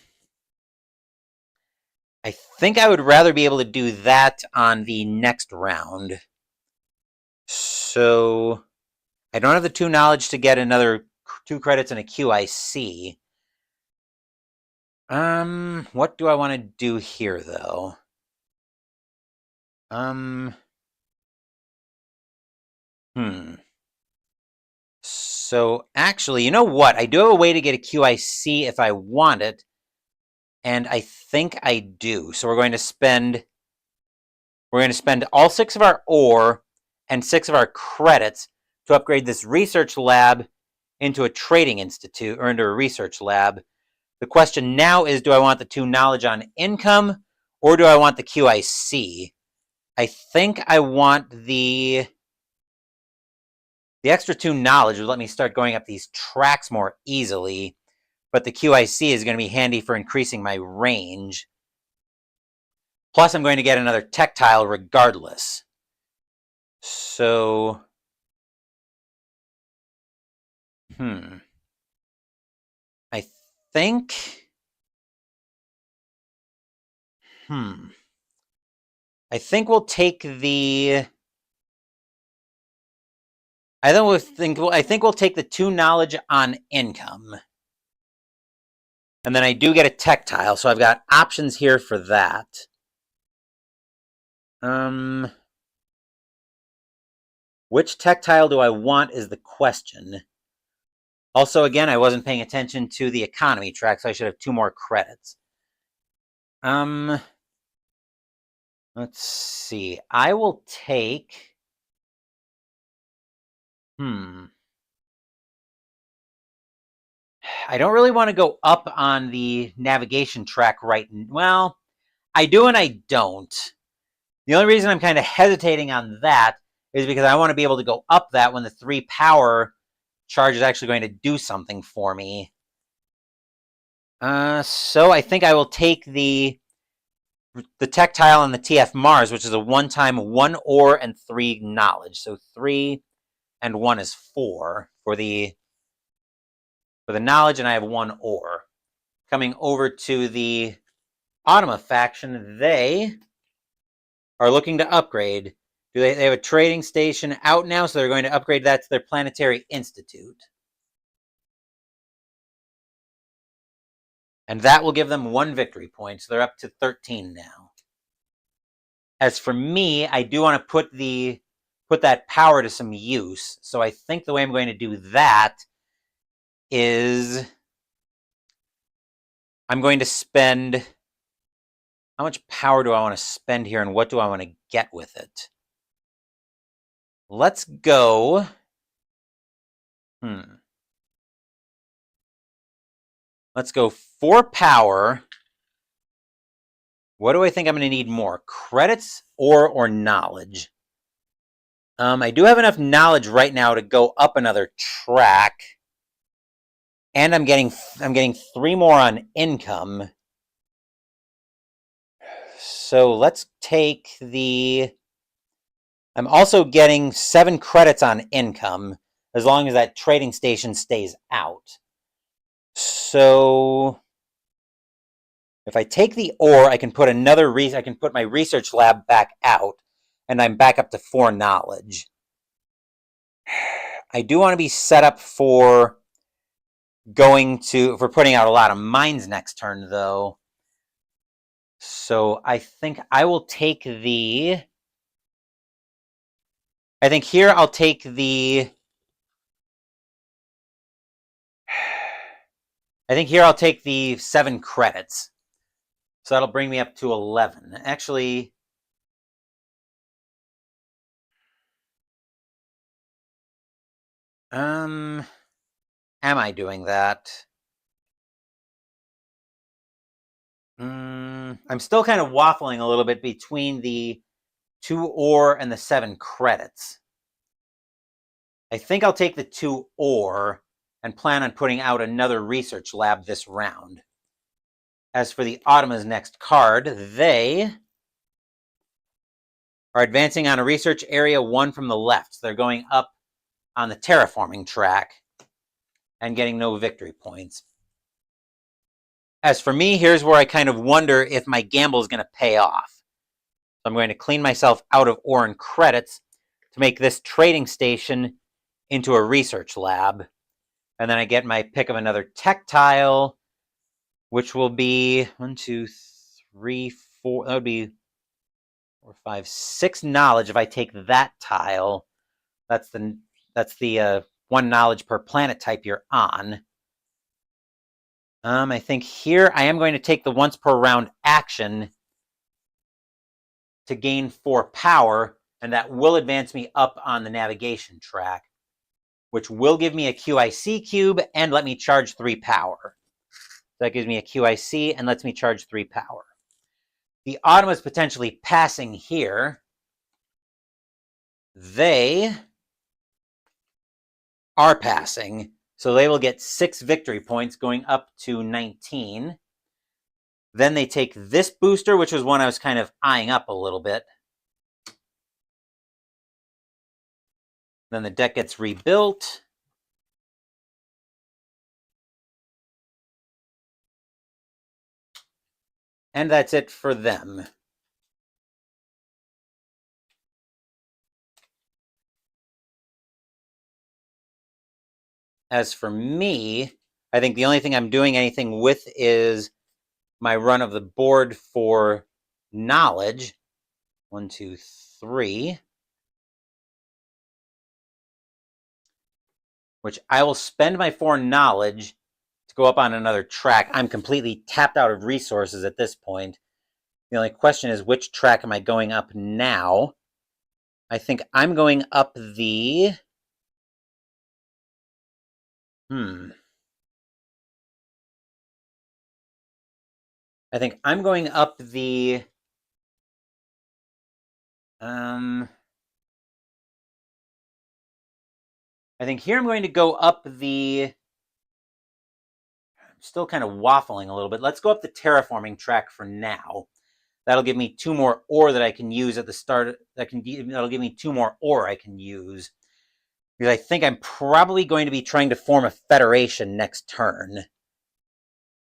think I would rather be able to do that on the next round. So I don't have the 2 knowledge to get another 2 credits and a QIC. What do I want to do here, though? So actually, you know what? I do have a way to get a QIC if I want it, and I think I do. So we're going to spend all 6 of our ore and 6 of our credits to upgrade this research lab into a trading institute or into a research lab. The question now is, do I want the 2 knowledge on income or do I want the QIC? I think I want the extra 2 knowledge would let me start going up these tracks more easily, but the QIC is going to be handy for increasing my range. Plus, I'm going to get another tech tile regardless. So, I think, I think we'll take the, I think we'll take the 2 knowledge on income. And then I do get a tech tile, so I've got options here for that. Which tech tile do I want is the question. Also, again, I wasn't paying attention to the economy track, so I should have 2 more credits. Let's see. I will take... I don't really want to go up on the navigation track right now. Well, I do and I don't. The only reason I'm kind of hesitating on that is because I want to be able to go up that when the 3 power charge is actually going to do something for me. So I think I will take the tech tile on the TF Mars, which is a one-time 1 ore and 3 knowledge. So 3 and 1 is 4 for the knowledge, and I have 1 ore. Coming over to the Automa faction, they are looking to upgrade. They have a trading station out now, so they're going to upgrade that to their planetary institute. And that will give them 1 victory point, so they're up to 13 now. As for me, I do want to put that power to some use. So I think the way I'm going to do that is I'm going to spend... How much power do I want to spend here, and what do I want to get with it? Let's go... Let's go 4 power. What do I think I'm going to need more? Credits or knowledge? I do have enough knowledge right now to go up another track. And I'm getting 3 more on income. So let's take the... I'm also getting 7 credits on income, as long as that trading station stays out. So if I take the ore, I can put my research lab back out, and I'm back up to 4 knowledge. I do want to be set up for putting out a lot of mines next turn, though. So I think I will take the... I think here I'll take the... I think here I'll take the 7 credits. So that'll bring me up to 11. Actually... Am I doing that? I'm still kind of waffling a little bit between the 2 ore and the 7 credits. I think I'll take the 2 ore and plan on putting out another research lab this round. As for the Automa's next card, they are advancing on a research area 1 from the left. So they're going up on the terraforming track and getting no victory points. As for me, here's where I kind of wonder if my gamble is going to pay off. So I'm going to clean myself out of ore and credits to make this trading station into a research lab. And then I get my pick of another tech tile, which will be 1, 2, 3, 4. That would be 4, 5, 6 knowledge if I take that tile. That's the 1 knowledge per planet type you're on. I think here I am going to take the once per round action to gain 4 power, and that will advance me up on the navigation track, which will give me a QIC cube and let me charge 3 power. That gives me a QIC and lets me charge 3 power. The Automa is potentially passing here. They are passing, so they will get 6 victory points, going up to 19. Then they take this booster, which was one I was kind of eyeing up a little bit. Then the deck gets rebuilt. And that's it for them. As for me, I think the only thing I'm doing anything with is my run of the board for knowledge. 1, 2, 3. Which I will spend my 4 knowledge to go up on another track. I'm completely tapped out of resources at this point. The only question is, which track am I going up now? I think I'm going up the... I think I'm going up the... I think here I'm going to go up the... I'm still kind of waffling a little bit. Let's go up the terraforming track for now. That'll give me 2 more ore that I can use at the start. That'll give me 2 more ore I can use. Because I think I'm probably going to be trying to form a federation next turn.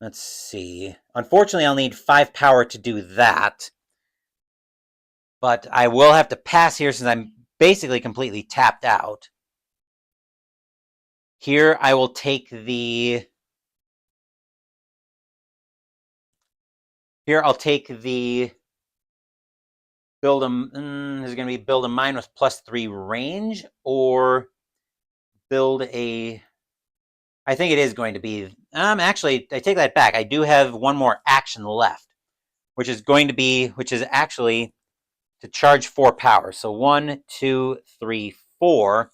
Let's see. Unfortunately, I'll need 5 power to do that. But I will have to pass here since I'm basically completely tapped out. Here I will take the... Here I'll take the... Build a... Is it going to be build a mine with +3 range? Or build a... I think it is going to be... Actually, I take that back. I do have 1 more action left. Which is actually to charge 4 power. So 1, 2, 3, 4.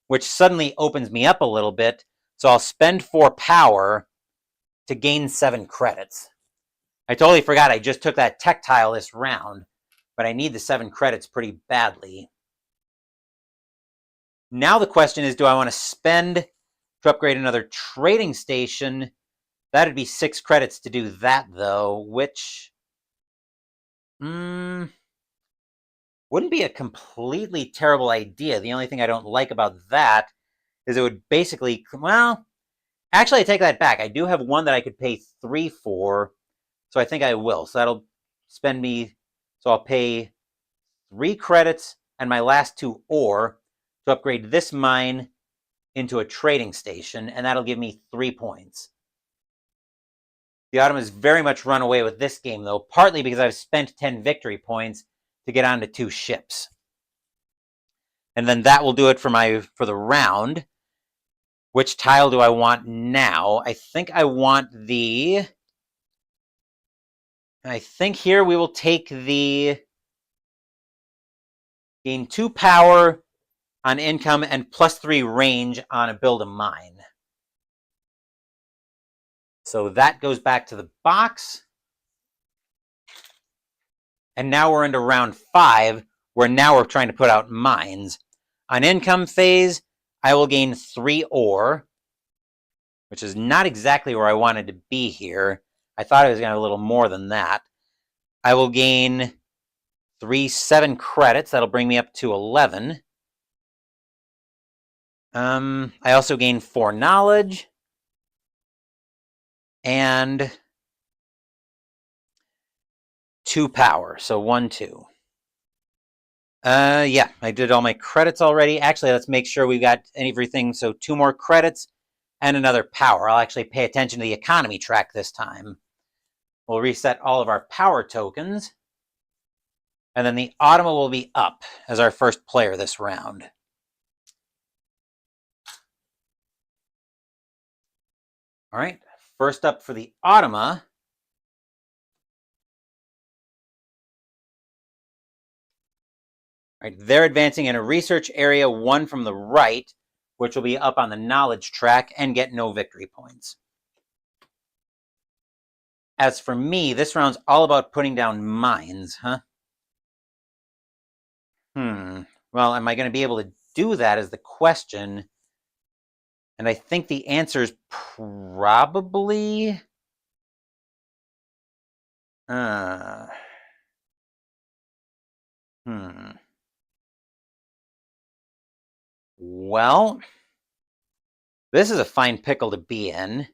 Which suddenly opens me up a little bit. So I'll spend 4 power to gain 7 credits. I totally forgot I just took that tech tile this round, but I need the 7 credits pretty badly. Now the question is, do I want to spend to upgrade another trading station? That'd be 6 credits to do that, though, which... wouldn't be a completely terrible idea. The only thing I don't like about that is it would basically... Well, actually, I take that back. I do have 1 that I could pay 3 for, so I think I will. So that'll spend me... So I'll pay 3 credits and my last 2 ore to upgrade this mine into a trading station, and that'll give me 3 points. The Automas very much run away with this game, though, partly because I've spent 10 victory points to get onto 2 ships. And then that will do it for the round. Which tile do I want now? I think I want the... I think here we will take the... Gain 2 power on income and +3 range on a build a mine. So that goes back to the box. And now we're into round 5, where now we're trying to put out mines. On income phase, I will gain 3 ore, which is not exactly where I wanted to be here. I thought I was going to have a little more than that. I will gain 7 credits. That'll bring me up to 11. I also gain 4 knowledge. And 2 power. So 1, 2. Yeah, I did all my credits already. Actually, let's make sure we got everything. So 2 more credits and another power. I'll actually pay attention to the economy track this time. We'll reset all of our power tokens. And then the Automa will be up as our first player this round. All right, first up for the Automa. All right, they're advancing in a research area 1 from the right, which will be up on the knowledge track and get no victory points. As for me, this round's all about putting down mines, huh? Well, am I going to be able to do that is the question. And I think the answer is probably... Well, this is a fine pickle to be in.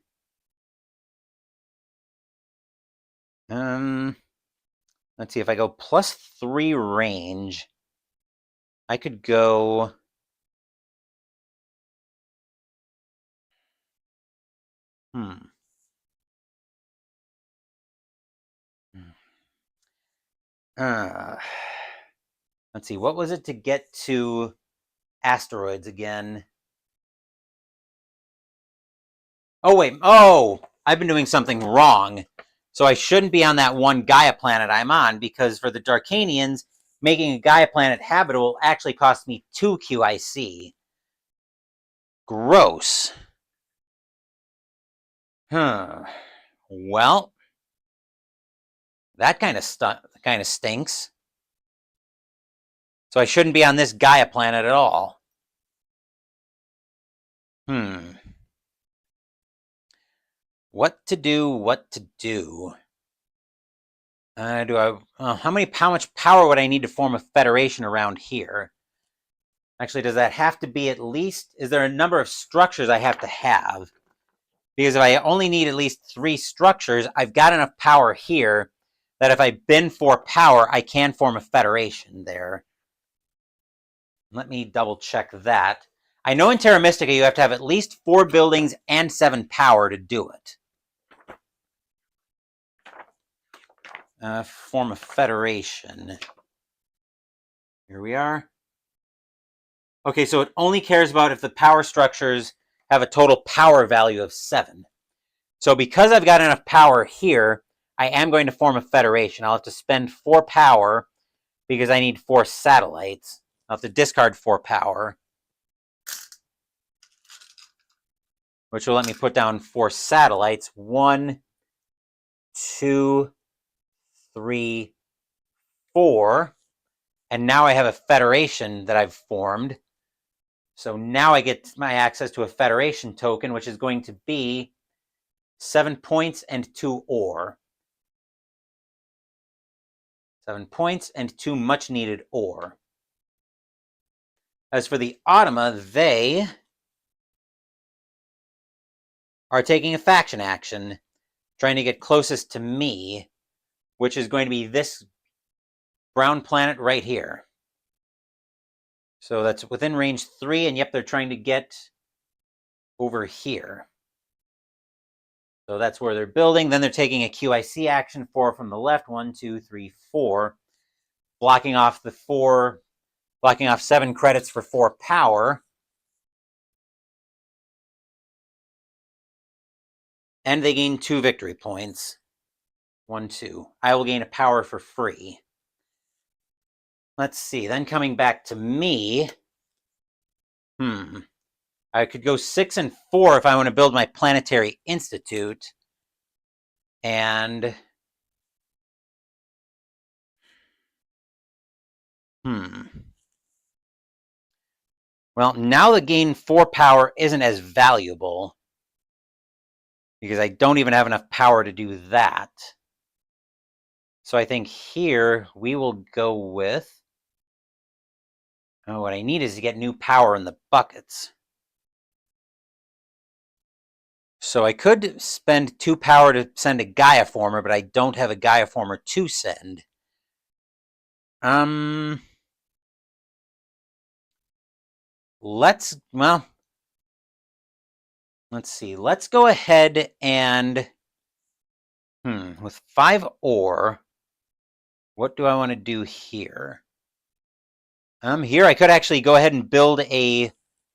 Let's see, if I go +3 range, I could go... Let's see, what was it to get to asteroids again? Oh, wait. Oh, I've been doing something wrong. So I shouldn't be on that one Gaia planet I'm on, because for the Darkanians, making a Gaia planet habitable actually cost me 2 QIC. Gross. Well, that kind of stinks. So I shouldn't be on this Gaia planet at all. What to do? How much power would I need to form a federation around here? Actually, does that have to be at least... Is there a number of structures I have to have? Because if I only need at least 3 structures, I've got enough power here that if I bin 4 power, I can form a federation there. Let me double check that. I know in Terra Mystica you have to have at least 4 buildings and 7 power to do it. Form a federation. Here we are. Okay, so it only cares about if the power structures have a total power value of 7. So because I've got enough power here, I am going to form a federation. I'll have to spend 4 power because I need 4 satellites. I'll have to discard 4 power, which will let me put down 4 satellites. 1, 2, 3, 4. And now I have a federation that I've formed. So now I get my access to a federation token, which is going to be 7 points and 2 ore. 7 points and 2 much needed ore. As for the Automa, they are taking a faction action, trying to get closest to me, which is going to be this brown planet right here. So that's within range 3, and yep, they're trying to get over here. So that's where they're building. Then they're taking a QIC action, 4 from the left, 1, 2, 3, 4, blocking off 7 credits for 4 power. And they gain 2 victory points. 1, 2. I will gain a power for free. Let's see, then coming back to me, I could go 6 and 4 if I want to build my planetary institute. And well, now the gain 4 power isn't as valuable because I don't even have enough power to do that. So I think here we will go with, what I need is to get new power in the buckets. So I could spend 2 power to send a Gaia former, but I don't have a Gaia former to send. Let's see. Let's go ahead and with 5 ore, what do I want to do here? Here I could actually go ahead and build a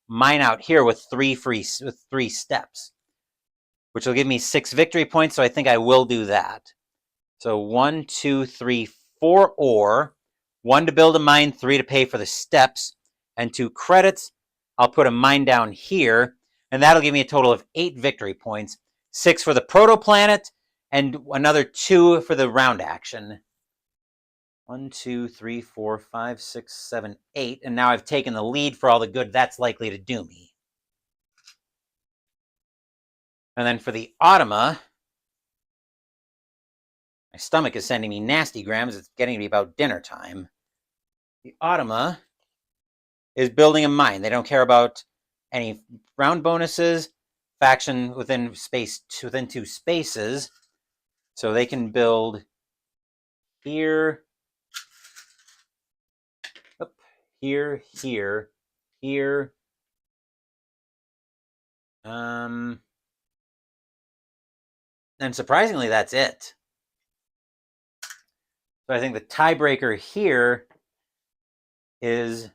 mine out here with 3 steps, which will give me 6 victory points. So I think I will do that. So 1, 2, 3, 4 ore, 1 to build a mine, 3 to pay for the steps, and 2 credits. I'll put a mine down here, and that'll give me a total of 8 victory points, 6 for the protoplanet, and another 2 for the round action. 1, 2, 3, 4, 5, 6, 7, 8, and now I've taken the lead for all the good that's likely to do me. And then for the Automa, my stomach is sending me nasty grams. It's getting to be about dinner time. The Automa is building a mine. They don't care about any round bonuses, faction within 2 spaces. So they can build here, here, here, here. And surprisingly, that's it. So I think the tiebreaker here is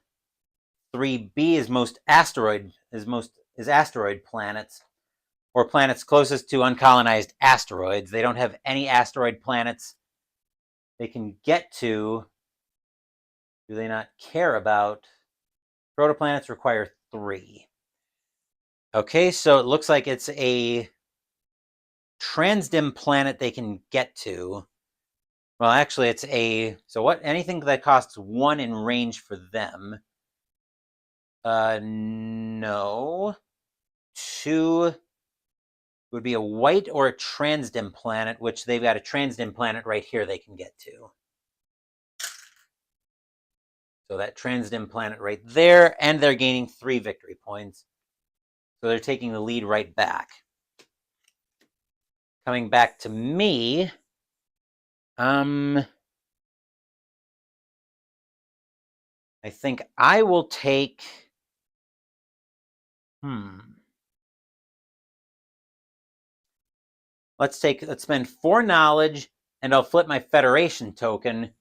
3B is asteroid planets, or planets closest to uncolonized asteroids. They don't have any asteroid planets they can get to. Do they not care about? Protoplanets require 3. Okay, so it looks like it's a transdim planet they can get to. Well, actually, it's anything that costs 1 in range for them. No. 2 would be a white or a transdim planet, which they've got a transdim planet right here they can get to. So that transdim planet right there, and they're gaining 3 victory points. So they're taking the lead right back. Coming back to me, I think I will take, let's spend 4 knowledge, and I'll flip my Federation token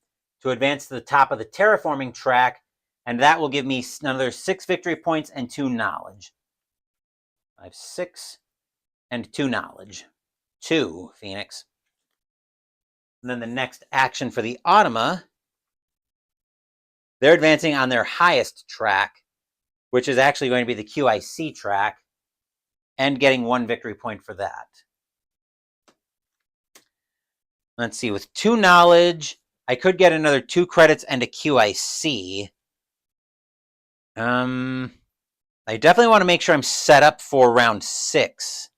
to advance to the top of the terraforming track, and that will give me another 6 victory points and 2 knowledge. I have 6 and 2 knowledge. 2, Phoenix. And then the next action for the Automa, they're advancing on their highest track, which is actually going to be the QIC track, and getting 1 victory point for that. Let's see, with 2 knowledge, I could get another 2 credits and a QIC. I definitely want to make sure I'm set up for round 6.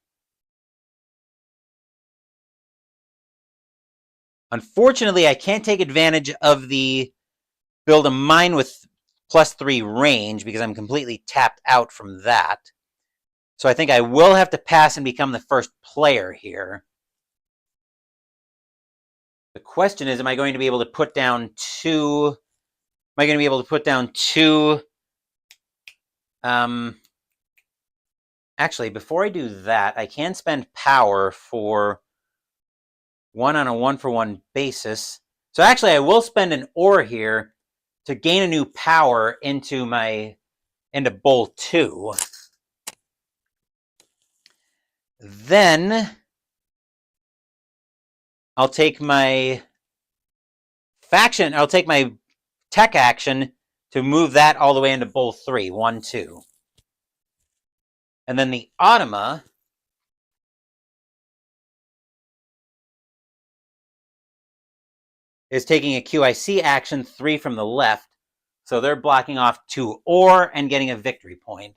Unfortunately, I can't take advantage of the build a mine with +3 range because I'm completely tapped out from that. So I think I will have to pass and become the first player here. The question is, am I going to be able to put down 2? Am I going to be able to put down 2? Actually, before I do that, I can spend power for 1 on a 1-for-1 basis. So actually, I will spend an ore here to gain a new power into bowl 2. Then I'll take my tech action to move that all the way into bowl 3, 1, 2. And then the Automa is taking a QIC action 3 from the left. So they're blocking off 2 ore and getting a victory point.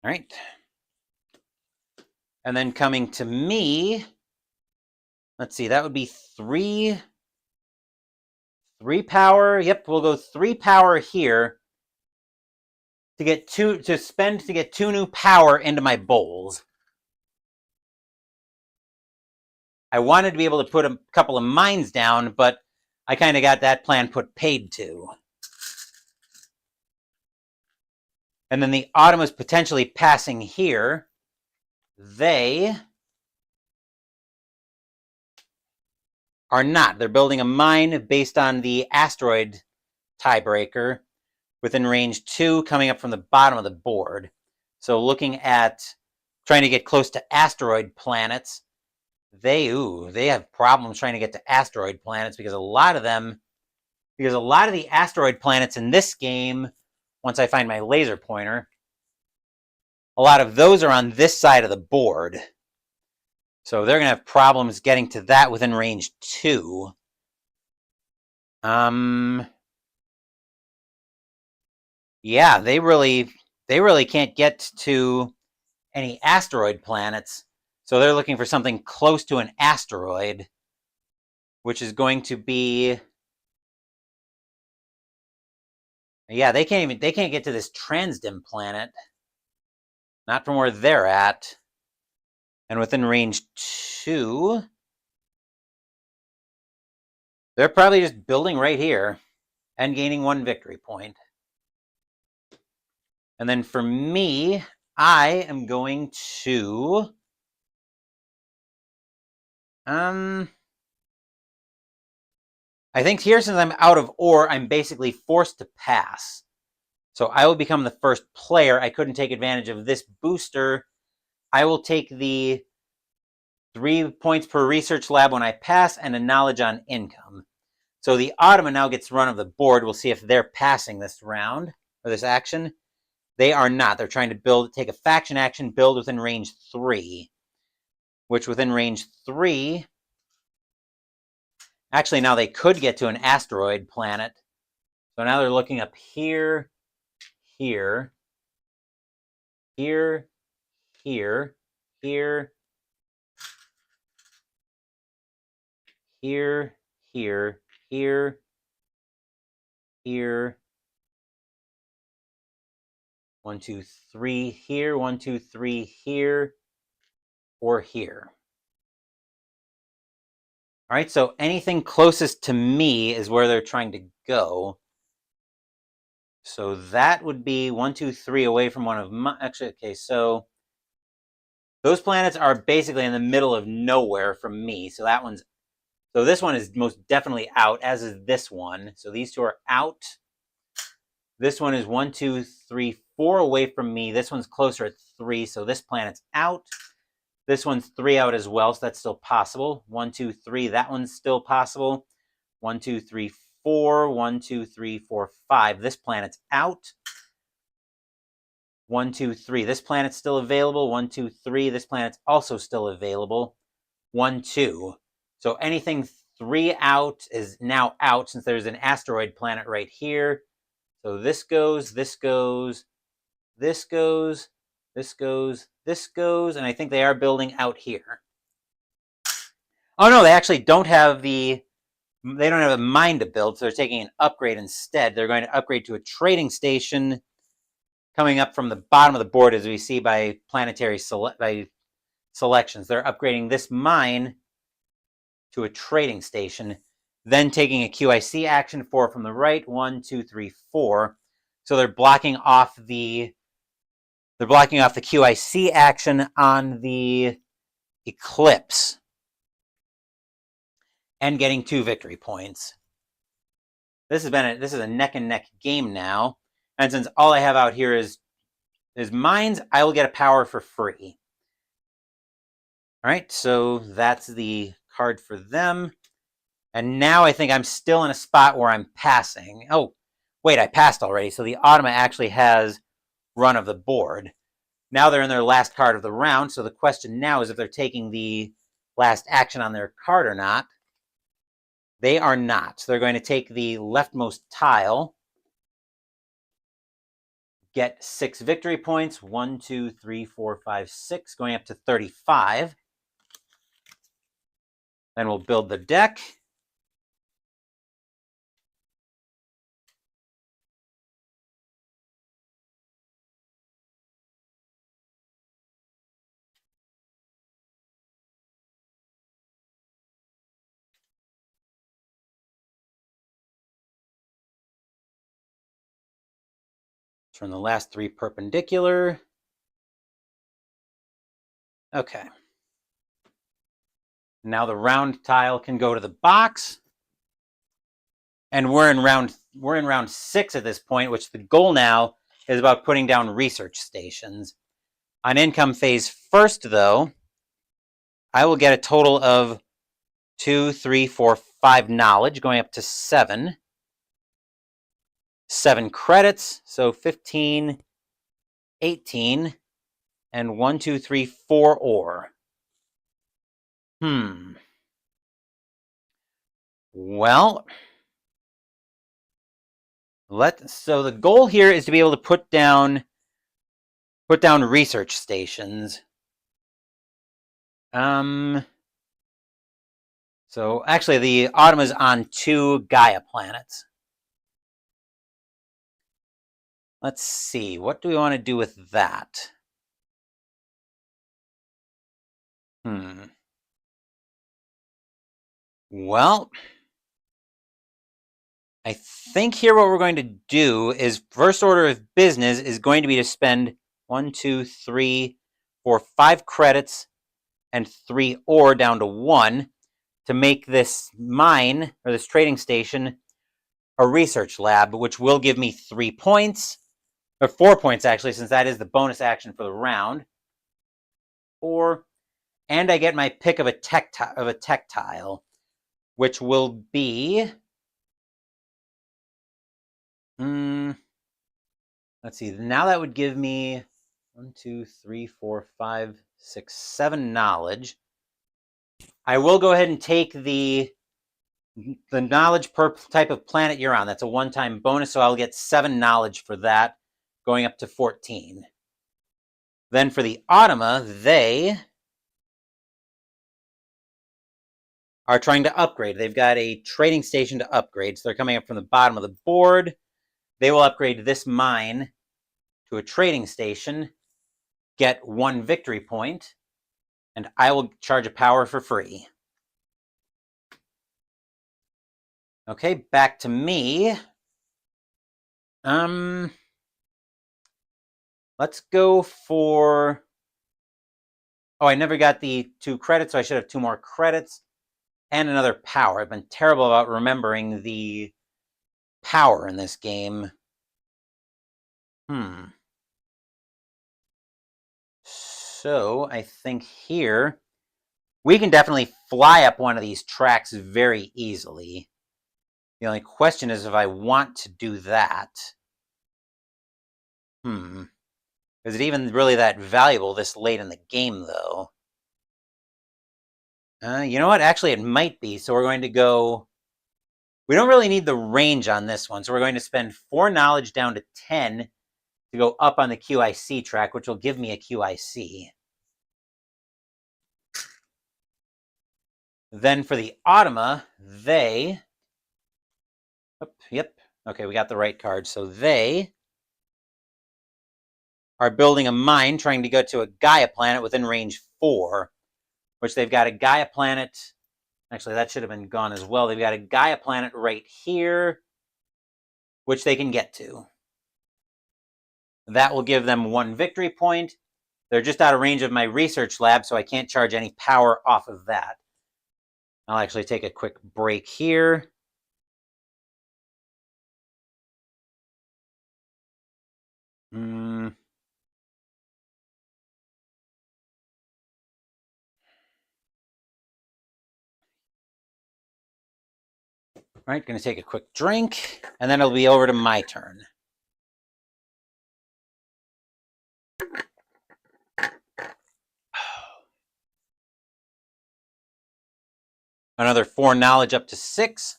All right. And then coming to me, let's see, that would be 3 power. Yep, we'll go 3 power here to get 2 new power into my bowls. I wanted to be able to put a couple of mines down, but I kind of got that plan put paid to. And then the Automa is potentially passing here. They are not. They're building a mine based on the asteroid tiebreaker within range 2 coming up from the bottom of the board. So looking at trying to get close to asteroid planets, they have problems trying to get to asteroid planets because a lot of the asteroid planets in this game, once I find my laser pointer, a lot of those are on this side of the board. So they're going to have problems getting to that within range 2. Yeah, they really can't get to any asteroid planets. So they're looking for something close to an asteroid, which is going to be, yeah, they can't get to this Transdim planet. Not from where they're at. And within range 2, they're probably just building right here and gaining 1 victory point. And then for me, I am going to I think here, since I'm out of ore, I'm basically forced to pass. So I will become the first player. I couldn't take advantage of this booster. I will take the 3 points per research lab when I pass and a knowledge on income. So the Automa now gets run of the board. We'll see if they're passing this round, or this action. They are not. They're trying to take a faction action, build within range 3. Which within range 3, actually now they could get to an asteroid planet. So now they're looking up here, here, here, here, here, here, here, here, here. 1, 2, 3 here, 1, 2, 3 here, or here. All right, so anything closest to me is where they're trying to go. So that would be 1, 2, 3 away from one of my, actually, okay, so those planets are basically in the middle of nowhere from me. So this one is most definitely out, as is this one. So these 2 are out. This one is 1, 2, 3, 4 away from me. This one's closer at 3, so this planet's out. This one's 3 out as well, so that's still possible. 1, 2, 3, that one's still possible. 1, 2, 3, 4, 1, 2, 3, 4, 5. This planet's out. 1, 2, 3. This planet's still available. 1, 2, 3. This planet's also still available. 1, 2. So anything 3 out is now out, since there's an asteroid planet right here. So this goes, this goes, this goes, this goes, this goes, and I think they are building out here. Oh no, they actually don't have a mine to build, so they're taking an upgrade instead. They're going to upgrade to a trading station coming up from the bottom of the board, as we see by planetary selections. They're upgrading this mine to a trading station, then taking a QIC action 4 from the right, 1, 2, 3, 4. So they're blocking off the QIC action on the Eclipse and getting 2 victory points. This is a neck and neck game now, and since all I have out here is mines, I will get a power for free. All right, so that's the card for them. And now I think I'm still in a spot where I'm passing. Oh, Wait, I passed already, so the Automa actually has run of the board. Now they're in their last card of the round, so the question now is if they're taking the last action on their card or not. They are not. So they're going to take the leftmost tile, get 6 victory points. 1, 2, 3, 4, 5, 6, going up to 35. Then we'll build the deck. Turn the last 3 perpendicular. Okay. Now the round tile can go to the box. And we're in round 6 at this point, which the goal now is about putting down research stations. On income phase first, though, I will get a total of 2, 3, 4, 5 knowledge, going up to 7. 7 credits, so 15, 18, and 1, 2, 3, 4 ore. Well, so the goal here is to be able to put down research stations. So actually the Automa's on 2 Gaia planets. Let's see, what do we want to do with that? Well, I think here what we're going to do is first order of business is going to be to spend 1, 2, 3, 4, 5 credits and 3 ore down to 1 to make this mine, or this trading station, a research lab, which will give me 3 points, or 4 points actually, since that is the bonus action for the round. 4, and I get my pick of a tech tile, which will be, let's see, now that would give me 1, 2, 3, 4, 5, 6, 7 knowledge. I will go ahead and take the knowledge per type of planet you're on. That's a one-time bonus, so I'll get 7 knowledge for that, going up to 14. Then for the Automa, they are trying to upgrade. They've got a trading station to upgrade, so they're coming up from the bottom of the board. They will upgrade this mine to a trading station, get 1 victory point, and I will charge a power for free. Okay, back to me. Let's go for... Oh, I never got the 2 credits, so I should have 2 more credits and another power. I've been terrible about remembering the power in this game. So I think here we can definitely fly up one of these tracks very easily. The only question is if I want to do that. Is it even really that valuable this late in the game, though? You know what? Actually, it might be. So we're going to go... We don't really need the range on this one, so we're going to spend 4 knowledge down to 10 to go up on the QIC track, which will give me a QIC. Then for the Automa, they... Yep. Okay, we got the right card. So they are building a mine trying to go to a Gaia planet within range 4, which they've got a Gaia planet... Actually, that should have been gone as well. They've got a Gaia planet right here, which they can get to. That will give them 1 victory point. They're just out of range of my research lab, so I can't charge any power off of that. I'll actually take a quick break here. All right, going to take a quick drink, and then it'll be over to my turn. Another 4 knowledge up to 6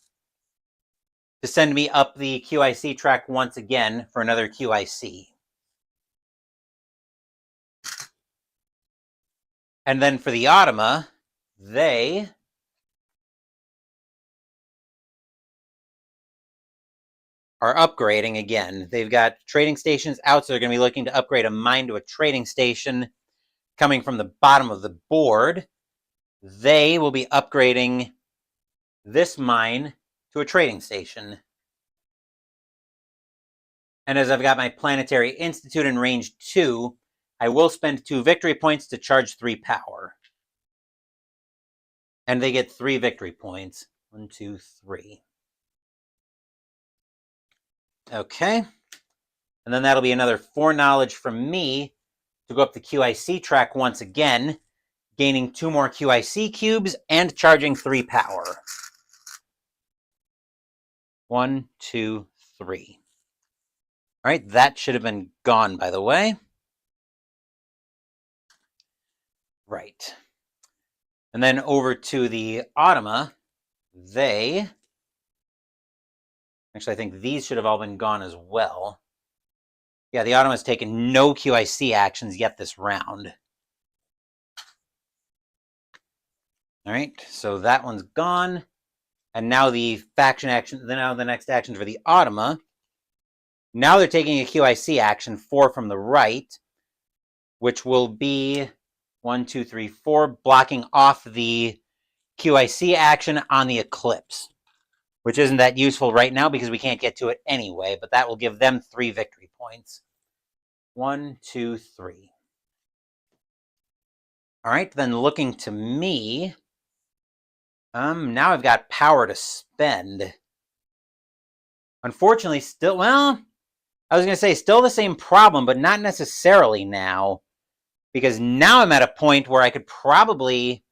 to send me up the QIC track once again for another QIC. And then for the Automa, they are upgrading again. They've got trading stations out, so they're going to be looking to upgrade a mine to a trading station coming from the bottom of the board. They will be upgrading this mine to a trading station. And as I've got my Planetary Institute in range 2, I will spend 2 victory points to charge 3 power. And they get 3 victory points. 1, 2, 3. Okay. And then that'll be another 4 knowledge from me to go up the QIC track once again, gaining 2 more QIC cubes and charging 3 power. 1, 2, 3. All right, that should have been gone, by the way. Right. And then over to the Automa, they... Actually, I think these should have all been gone as well. Yeah, the Automa's taken no QIC actions yet this round. All right, so that one's gone. And now the faction action, now the next action for the Automa. Now they're taking a QIC action, 4 from the right, which will be 1, 2, 3, 4, blocking off the QIC action on the Eclipse, which isn't that useful right now because we can't get to it anyway, but that will give them 3 victory points. 1, 2, 3. All right, then looking to me, now I've got power to spend. Unfortunately, still, well, I was going to say still the same problem, but not necessarily now, because now I'm at a point where I could probably,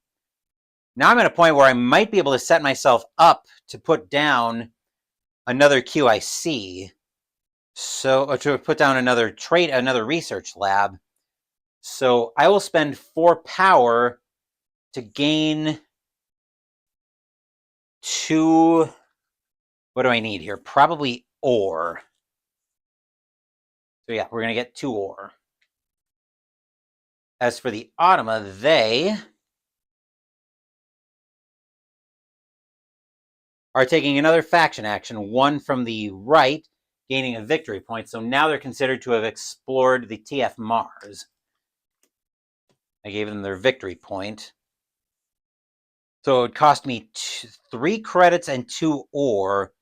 now I'm at a point where I might be able to set myself up to put down another QIC, so to put down another research lab. So I will spend 4 power to gain 2. What do I need here? Probably ore. So yeah, we're going to get 2 ore. As for the Automa, they are taking another faction action, 1 from the right, gaining a victory point. So now they're considered to have explored the TF Mars. I gave them their victory point. So it would cost me 3 credits and 2 ore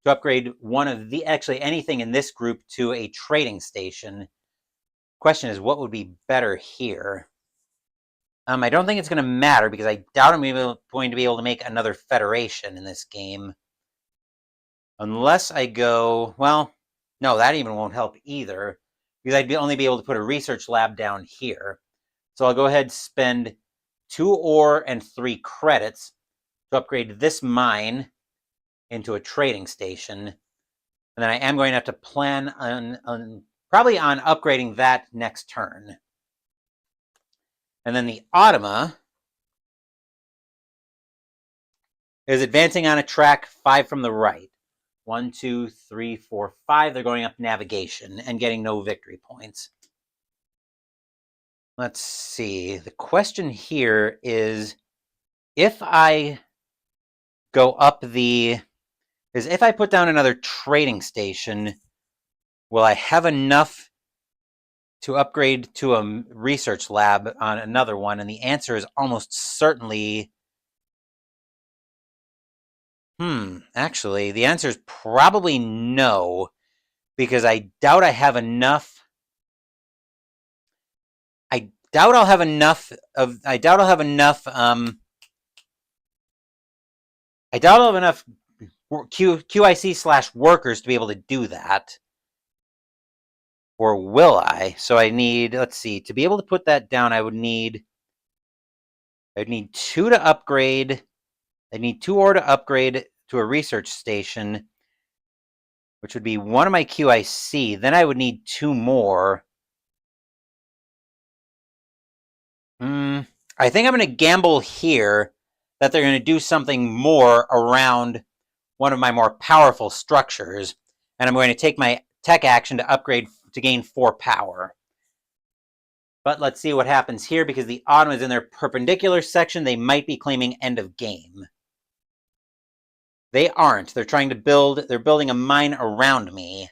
to upgrade one of the, actually anything in this group to a trading station. Question is, what would be better here? I don't think it's going to matter because I doubt I'm going to be able to make another Federation in this game. Unless I go, well, no, that even won't help either because I'd only be able to put a research lab down here. So I'll go ahead and spend 2 ore and 3 credits to upgrade this mine into a trading station. And then I am going to have to plan on probably on upgrading that next turn. And then the Automa is advancing on a track 5 from the right. 1, 2, 3, 4, 5. They're going up navigation and getting no victory points. Let's see. The question here is if I go up if I put down another trading station, will I have enough to upgrade to a research lab on another one? And the answer is almost certainly, actually, the answer is probably no, because I doubt I have enough. I doubt I'll have enough QIC/workers to be able to do that. Or will I? So I need, let's see, to be able to put that down, I'd need 2 to upgrade. I need 2 ore to upgrade to a research station, which would be one of my QIC. Then I would need 2 more. I think I'm going to gamble here that they're going to do something more around one of my more powerful structures, and I'm going to take my tech action to upgrade to gain 4 power. But let's see what happens here, because the Autumn is in their perpendicular section. They might be claiming end of game. They aren't. They're trying to build, they're building a mine around me.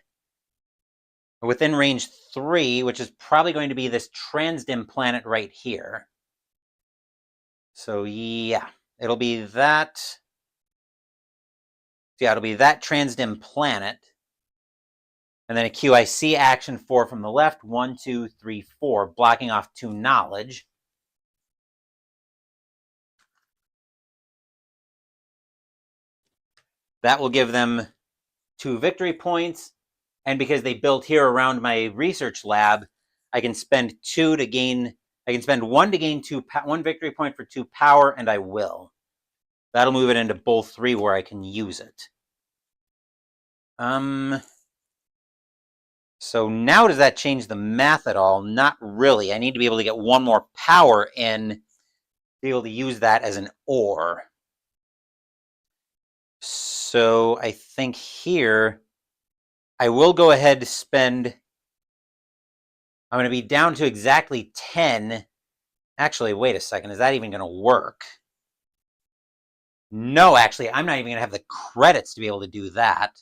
Within range 3, which is probably going to be this transdim planet right here. So yeah, it'll be that. Yeah, it'll be that transdim planet. And then a QIC action 4 from the left. 1, 2, 3, 4, blocking off 2 knowledge. That will give them 2 victory points. And because they built here around my research lab, I can spend 2 to gain. I can spend 1 to gain 1 victory point for 2 power, and I will. That'll move it into bowl 3 where I can use it. So now does that change the math at all? Not really. I need to be able to get 1 more power in to be able to use that as an ore. So I think here I will go ahead to spend. I'm going to be down to exactly 10. Actually, wait a second. Is that even going to work? No, actually, I'm not even going to have the credits to be able to do that.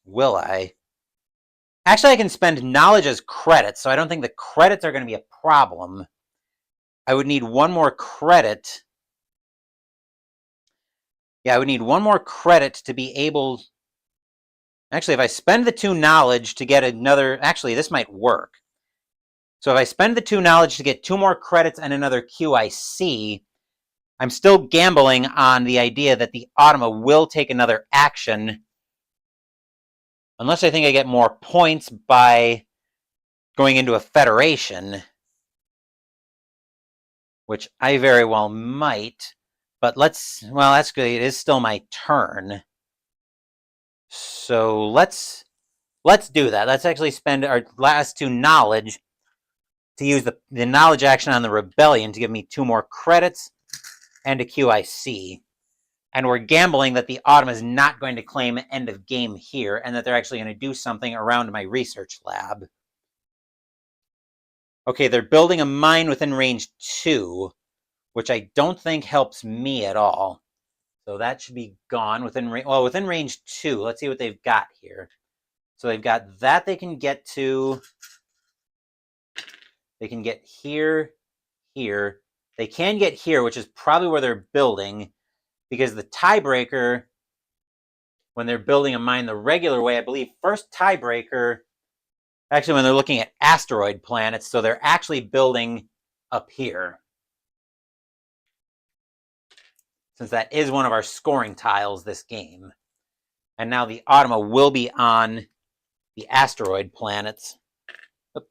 Will I? Actually, I can spend knowledge as credits, so I don't think the credits are going to be a problem. I would need 1 more credit. Yeah, I would need 1 more credit to be able. Actually, if I spend the 2 knowledge to get another. Actually, this might work. So if I spend the 2 knowledge to get 2 more credits and another QIC, I'm still gambling on the idea that the Automa will take another action. Unless I think I get more points by going into a federation, which I very well might. But well, that's good. It is still my turn. So let's do that. Let's actually spend our last 2 knowledge to use the knowledge action on the rebellion to give me 2 more credits and a QIC. And we're gambling that the Autumn is not going to claim end of game here, and that they're actually going to do something around my research lab. Okay, they're building a mine within range 2, which I don't think helps me at all. So that should be gone within range 2. Let's see what they've got here. So they've got that they can get to. They can get here, here. They can get here, which is probably where they're building, because the tiebreaker, when they're building a mine the regular way, I believe first tiebreaker, actually when they're looking at asteroid planets, so they're actually building up here. Since that is one of our scoring tiles this game. And now the Automa will be on the asteroid planets. Oop.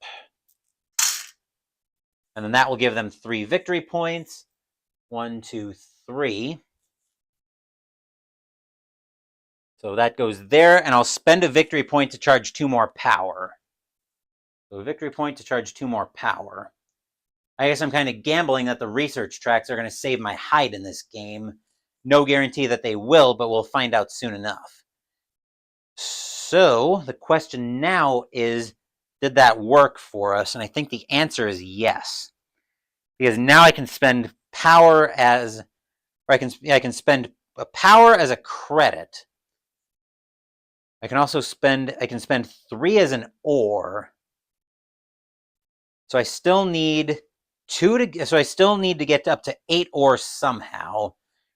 And then that will give them 3 victory points. 1, 2, 3. So that goes there, and I'll spend a victory point to charge 2 more power. So a victory point to charge 2 more power. I guess I'm kind of gambling that the research tracks are going to save my hide in this game. No guarantee that they will, but we'll find out soon enough. So the question now is, did that work for us? And I think the answer is yes. Because now I can spend power as, or I can spend a power as a credit. I can also spend 3 as an ore. So I still need 2 to, so I still need to get up to 8 ores somehow,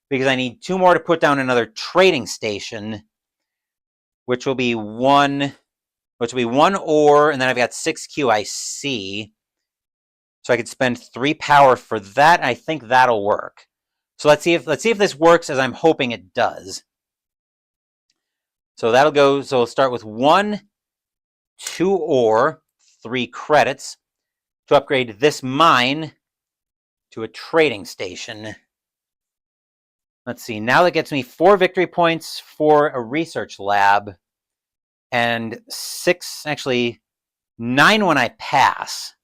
because I need 2 more to put down another trading station, which will be 1 ore, and then I've got 6 QIC. So I could spend 3 power for that. And I think that'll work. So let's see if this works as I'm hoping it does. So that'll go. So we'll start with 1, 2 ore, 3 credits to upgrade this mine to a trading station. Let's see. Now that gets me 4 victory points for a research lab, and 6, actually 9 when I pass.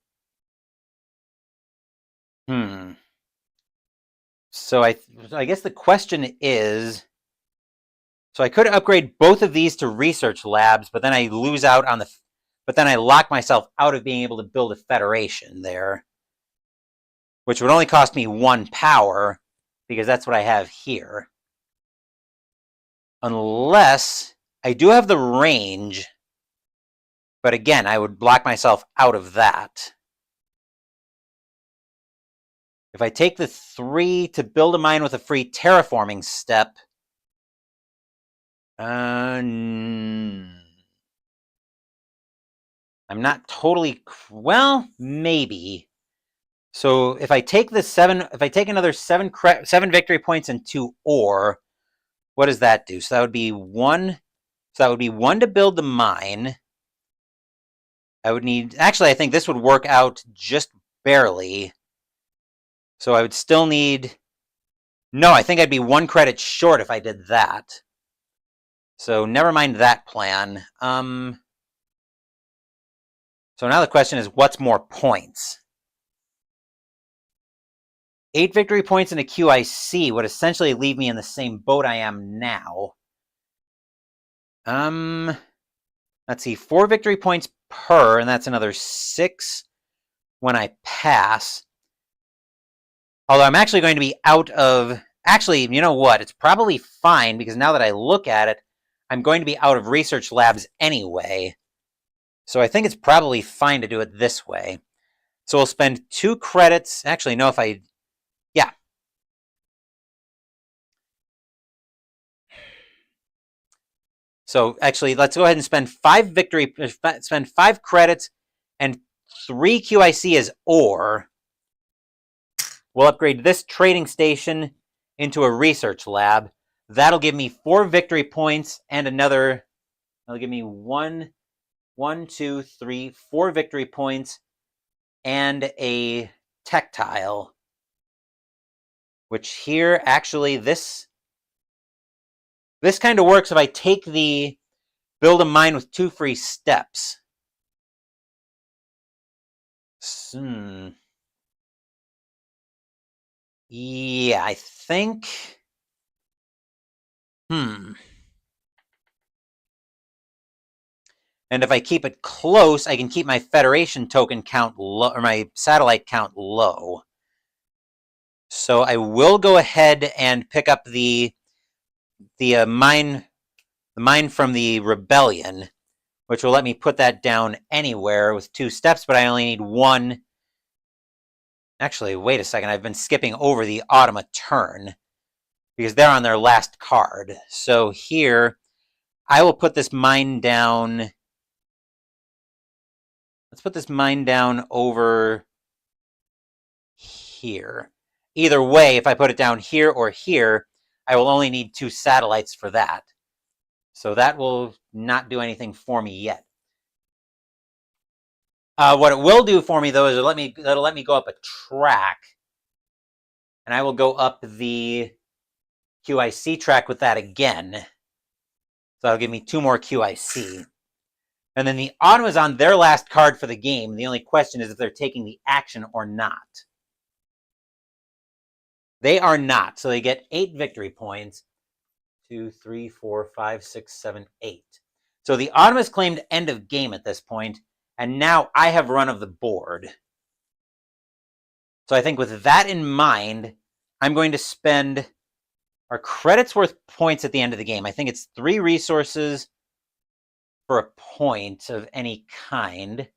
So I guess the question is, so I could upgrade both of these to research labs, but then I lose out on but then I lock myself out of being able to build a federation there, which would only cost me 1 power, because that's what I have here. Unless I do have the range, but again, I would block myself out of that. If I take the 3 to build a mine with a free terraforming step, I'm not totally, well, maybe. So if I take the 7, if I take another 7 victory points and 2 ore, what does that do? So that would be 1. So that would be 1 to build the mine. I would need, actually, I think this would work out just barely. So I would still need, no, I think I'd be 1 credit short if I did that. So never mind that plan. So now the question is, what's more points? 8 victory points in a QIC would essentially leave me in the same boat I am now. Let's see, 4 victory points per, and that's another 6 when I pass. Although I'm actually going to be out of, actually, you know what? It's probably fine, because now that I look at it, I'm going to be out of research labs anyway. So I think it's probably fine to do it this way. So we'll spend 2 credits. Actually, no, yeah. So actually, let's go ahead and spend 5 credits and 3 QIC as ore. We'll upgrade this trading station into a research lab. That'll give me 4 victory points and another, that'll give me 1, 2, 3, 4 victory points and a tech tile. Which here, actually, this kind of works if I take the build a mine with 2 free steps. Yeah, I think. And if I keep it close, I can keep my Federation token count low, or my satellite count low. So I will go ahead and pick up the mine from the Rebellion, which will let me put that down anywhere with 2 steps, but I only need 1. Actually, wait a second, I've been skipping over the Automa turn, because they're on their last card. So here, I will put this mine down. Let's put this mine down over here. Either way, if I put it down here or here, I will only need 2 satellites for that. So that will not do anything for me yet. What it will do for me, though, is it'll let me go up a track. And I will go up the QIC track with that again. So that'll give me 2 more QIC. And then the Automa is on their last card for the game. The only question is if they're taking the action or not. They are not, so they get 8 victory points. 2, 3, 4, 5, 6, 7, 8. So the Automa has claimed end of game at this point, and now I have run of the board. So I think with that in mind, I'm going to spend our credits worth points at the end of the game. I think it's 3 resources for a point of any kind.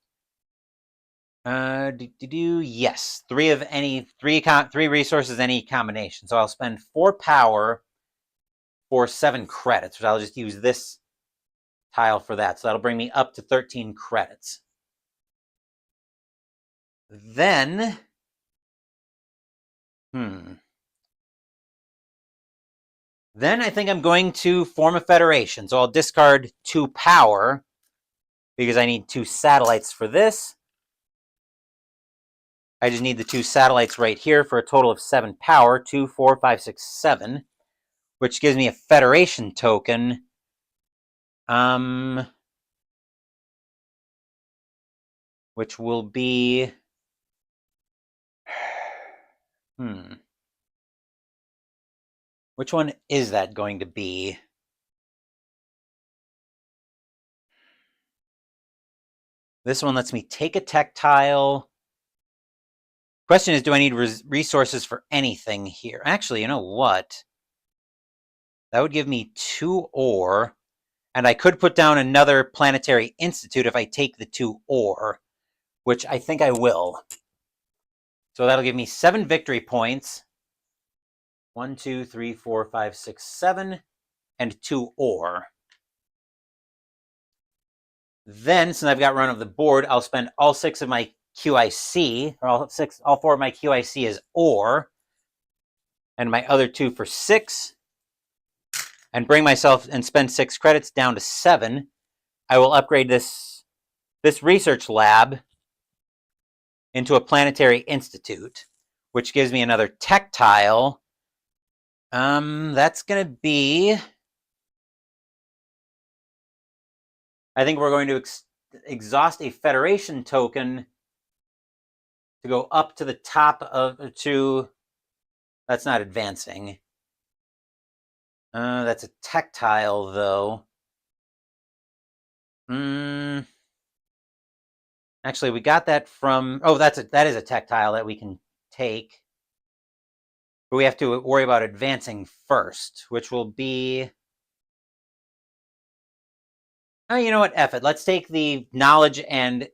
Yes, 3 of any 3 resources, any combination. So I'll spend 4 power for 7 credits, which I'll just use this tile for that. So that'll bring me up to 13 credits. Then, then I think I'm going to form a federation. So I'll discard 2 power because I need 2 satellites for this. I just need the 2 satellites right here for a total of 7 power. 2, 4, 5, 6, 7. which gives me a Federation token. Which will be... Which one is that going to be? This one lets me take a tech tile. Question is, do I need resources for anything here? Actually, you know what? That would give me 2 ore, and I could put down another planetary institute if I take the 2 ore, which I think I will. So that'll give me 7 victory points. 1, 2, 3, 4, 5, 6, 7, and 2 ore. Then, since I've got run of the board, I'll spend all 6 of my QIC, or all 4 of my QIC as ore, and my other 2 for 6, and bring myself and spend 6 credits down to 7. I will upgrade this research lab into a planetary institute, which gives me another tech tile. That's going to be... I think we're going to exhaust a Federation token to go up to the top of... That's not advancing. That's a tech tile, though. Actually, we got that from... Oh, that is a tech tile that we can take. But we have to worry about advancing first, which will be... Oh, you know what? F it. Let's take the knowledge and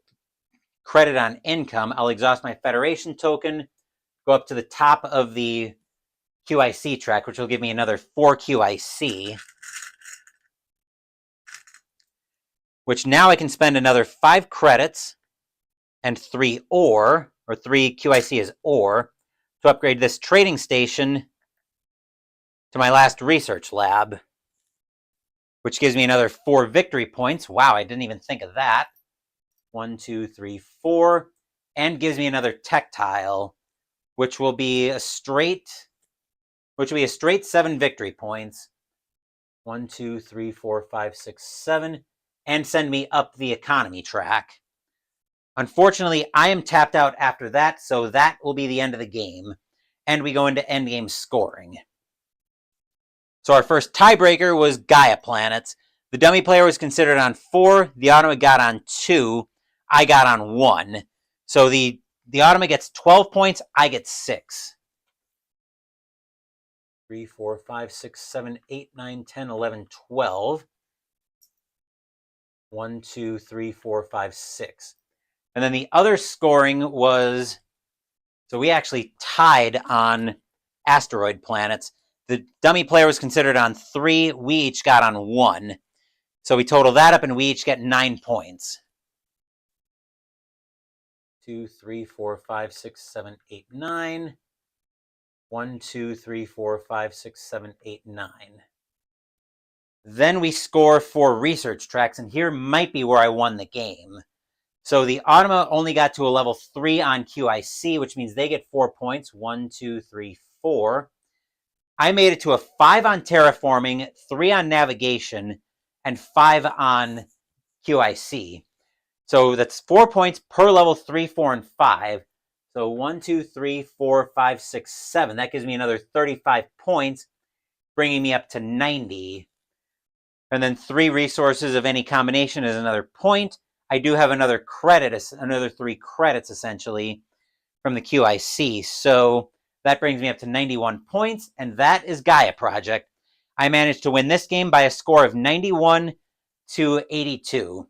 credit on income. I'll exhaust my Federation token, go up to the top of the QIC track, which will give me another 4 QIC. Which now I can spend another 5 credits and 3 ore, or 3 QIC as ore, to upgrade this trading station to my last research lab, which gives me another 4 victory points. Wow, I didn't even think of that. 1, 2, 3, 4, and gives me another tech tile, which will be a straight 7 victory points. 1, 2, 3, 4, 5, 6, 7, and send me up the economy track. Unfortunately, I am tapped out after that, so that will be the end of the game, and we go into endgame scoring. So our first tiebreaker was Gaia planets. The dummy player was considered on 4, the Automa got on 2, I got on 1. So the Automa gets 12 points, I get 6. 3, 4, 5, 6, 7, 8, 9, 10, 11, 12. 1, 2, 3, 4, 5, 6. And then the other scoring was... So we actually tied on asteroid planets. The dummy player was considered on 3. We each got on 1. So we total that up, and we each get 9 points. 2, 3, 4, 5, 6, 7, 8, 9. 1, 2, 3, 4, 5, 6, 7, 8, 9. Then we score for research tracks, and here might be where I won the game. So the Automa only got to a level 3 on QIC, which means they get 4 points. 1, 2, 3, 4. I made it to a 5 on terraforming, 3 on navigation, and 5 on QIC. So that's 4 points per level 3, 4, and 5. So 1, 2, 3, 4, 5, 6, 7. That gives me another 35 points, bringing me up to 90. And then 3 resources of any combination is another point. I do have another credit, another 3 credits essentially from the QIC. So that brings me up to 91 points, and that is Gaia Project. I managed to win this game by a score of 91 to 82.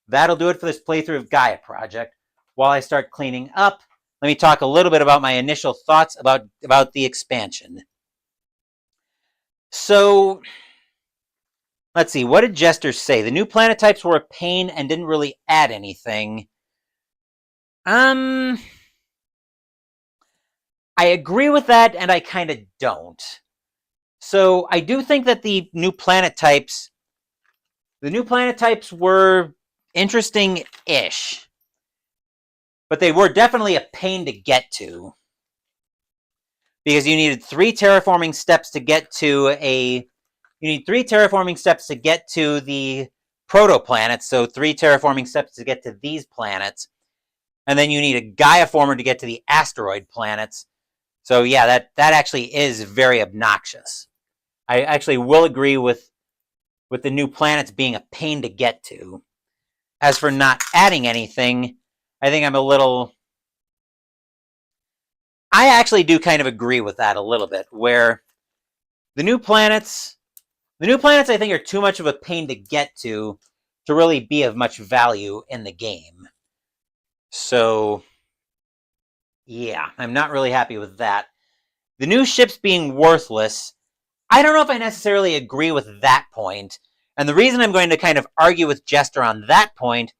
That'll do it for this playthrough of Gaia Project. While I start cleaning up, let me talk a little bit about my initial thoughts about the expansion. So... let's see, what did Jester say? The new planet types were a pain and didn't really add anything. I agree with that, and I kind of don't. So I do think that the new planet types were interesting-ish. But they were definitely a pain to get to. because you needed 3 terraforming steps to get to the protoplanets, so 3 terraforming steps to get to these planets. And then you need a Gaia former to get to the asteroid planets. So yeah, that actually is very obnoxious. I actually will agree with the new planets being a pain to get to. As for not adding anything, I think I'm a little... I actually do kind of agree with that a little bit, where the new planets I think are too much of a pain to get to really be of much value in the game. So, yeah, I'm not really happy with that. The new ships being worthless, I don't know if I necessarily agree with that point. And the reason I'm going to kind of argue with Jester on that point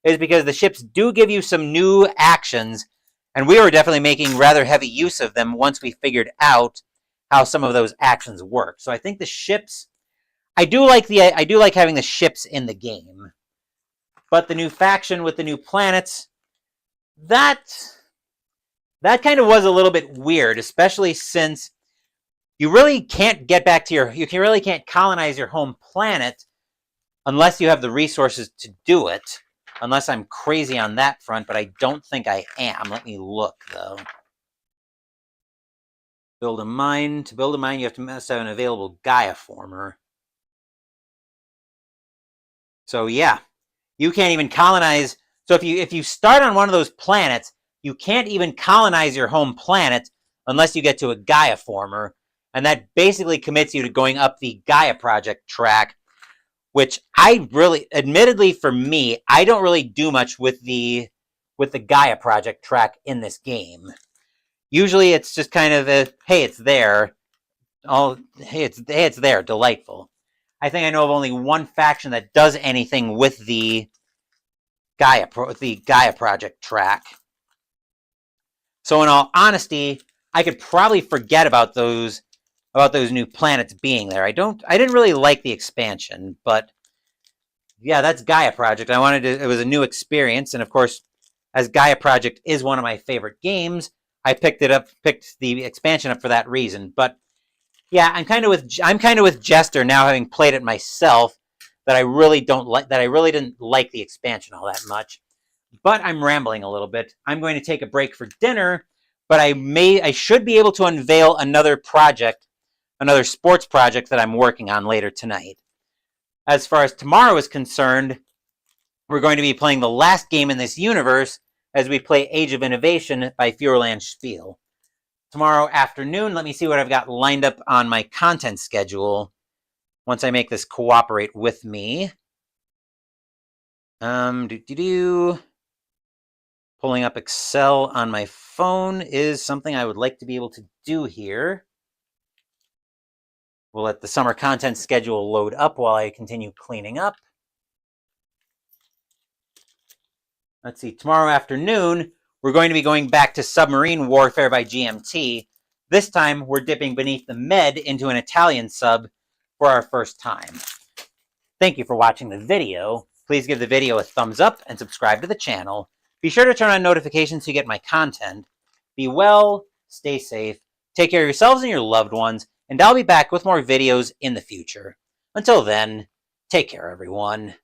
is because the ships do give you some new actions, and we were definitely making rather heavy use of them once we figured out how some of those actions work. So I think the ships, I do like having the ships in the game. But the new faction with the new planets, that kind of was a little bit weird, especially since you really can't get back to you really can't colonize your home planet unless you have the resources to do it. Unless I'm crazy on that front, but I don't think I am. Let me look, though. Build a mine. To build a mine, you have to have an available Gaia former. So yeah, you can't even colonize. So if you start on one of those planets, you can't even colonize your home planet unless you get to a Gaia former, and that basically commits you to going up the Gaia Project track, which I really, admittedly for me, I don't really do much with the Gaia Project track in this game. Usually it's just kind of a, hey, it's there. Oh, hey, it's there. Delightful. I think I know of only one faction that does anything with the Gaia Project track. So in all honesty, I could probably forget about those new planets being there. I didn't really like the expansion, but yeah, that's Gaia Project. It was a new experience, and of course, as Gaia Project is one of my favorite games, I picked the expansion up for that reason. But yeah, I'm kind of with Jester now, having played it myself, that I really didn't like the expansion all that much. But I'm rambling a little bit. I'm going to take a break for dinner, but I should be able to unveil another sports project that I'm working on later tonight. As far as tomorrow is concerned, we're going to be playing the last game in this universe as we play Age of Innovation by Fuhrland Spiel. Tomorrow afternoon, let me see what I've got lined up on my content schedule once I make this cooperate with me. Pulling up Excel on my phone is something I would like to be able to do here. We'll let the summer content schedule load up while I continue cleaning up. Let's see, tomorrow afternoon, we're going to be going back to Submarine Warfare by GMT. This time, we're dipping beneath the Med into an Italian sub for our first time. Thank you for watching the video. Please give the video a thumbs up and subscribe to the channel. Be sure to turn on notifications so you get my content. Be well, stay safe, take care of yourselves and your loved ones, and I'll be back with more videos in the future. Until then, take care, everyone.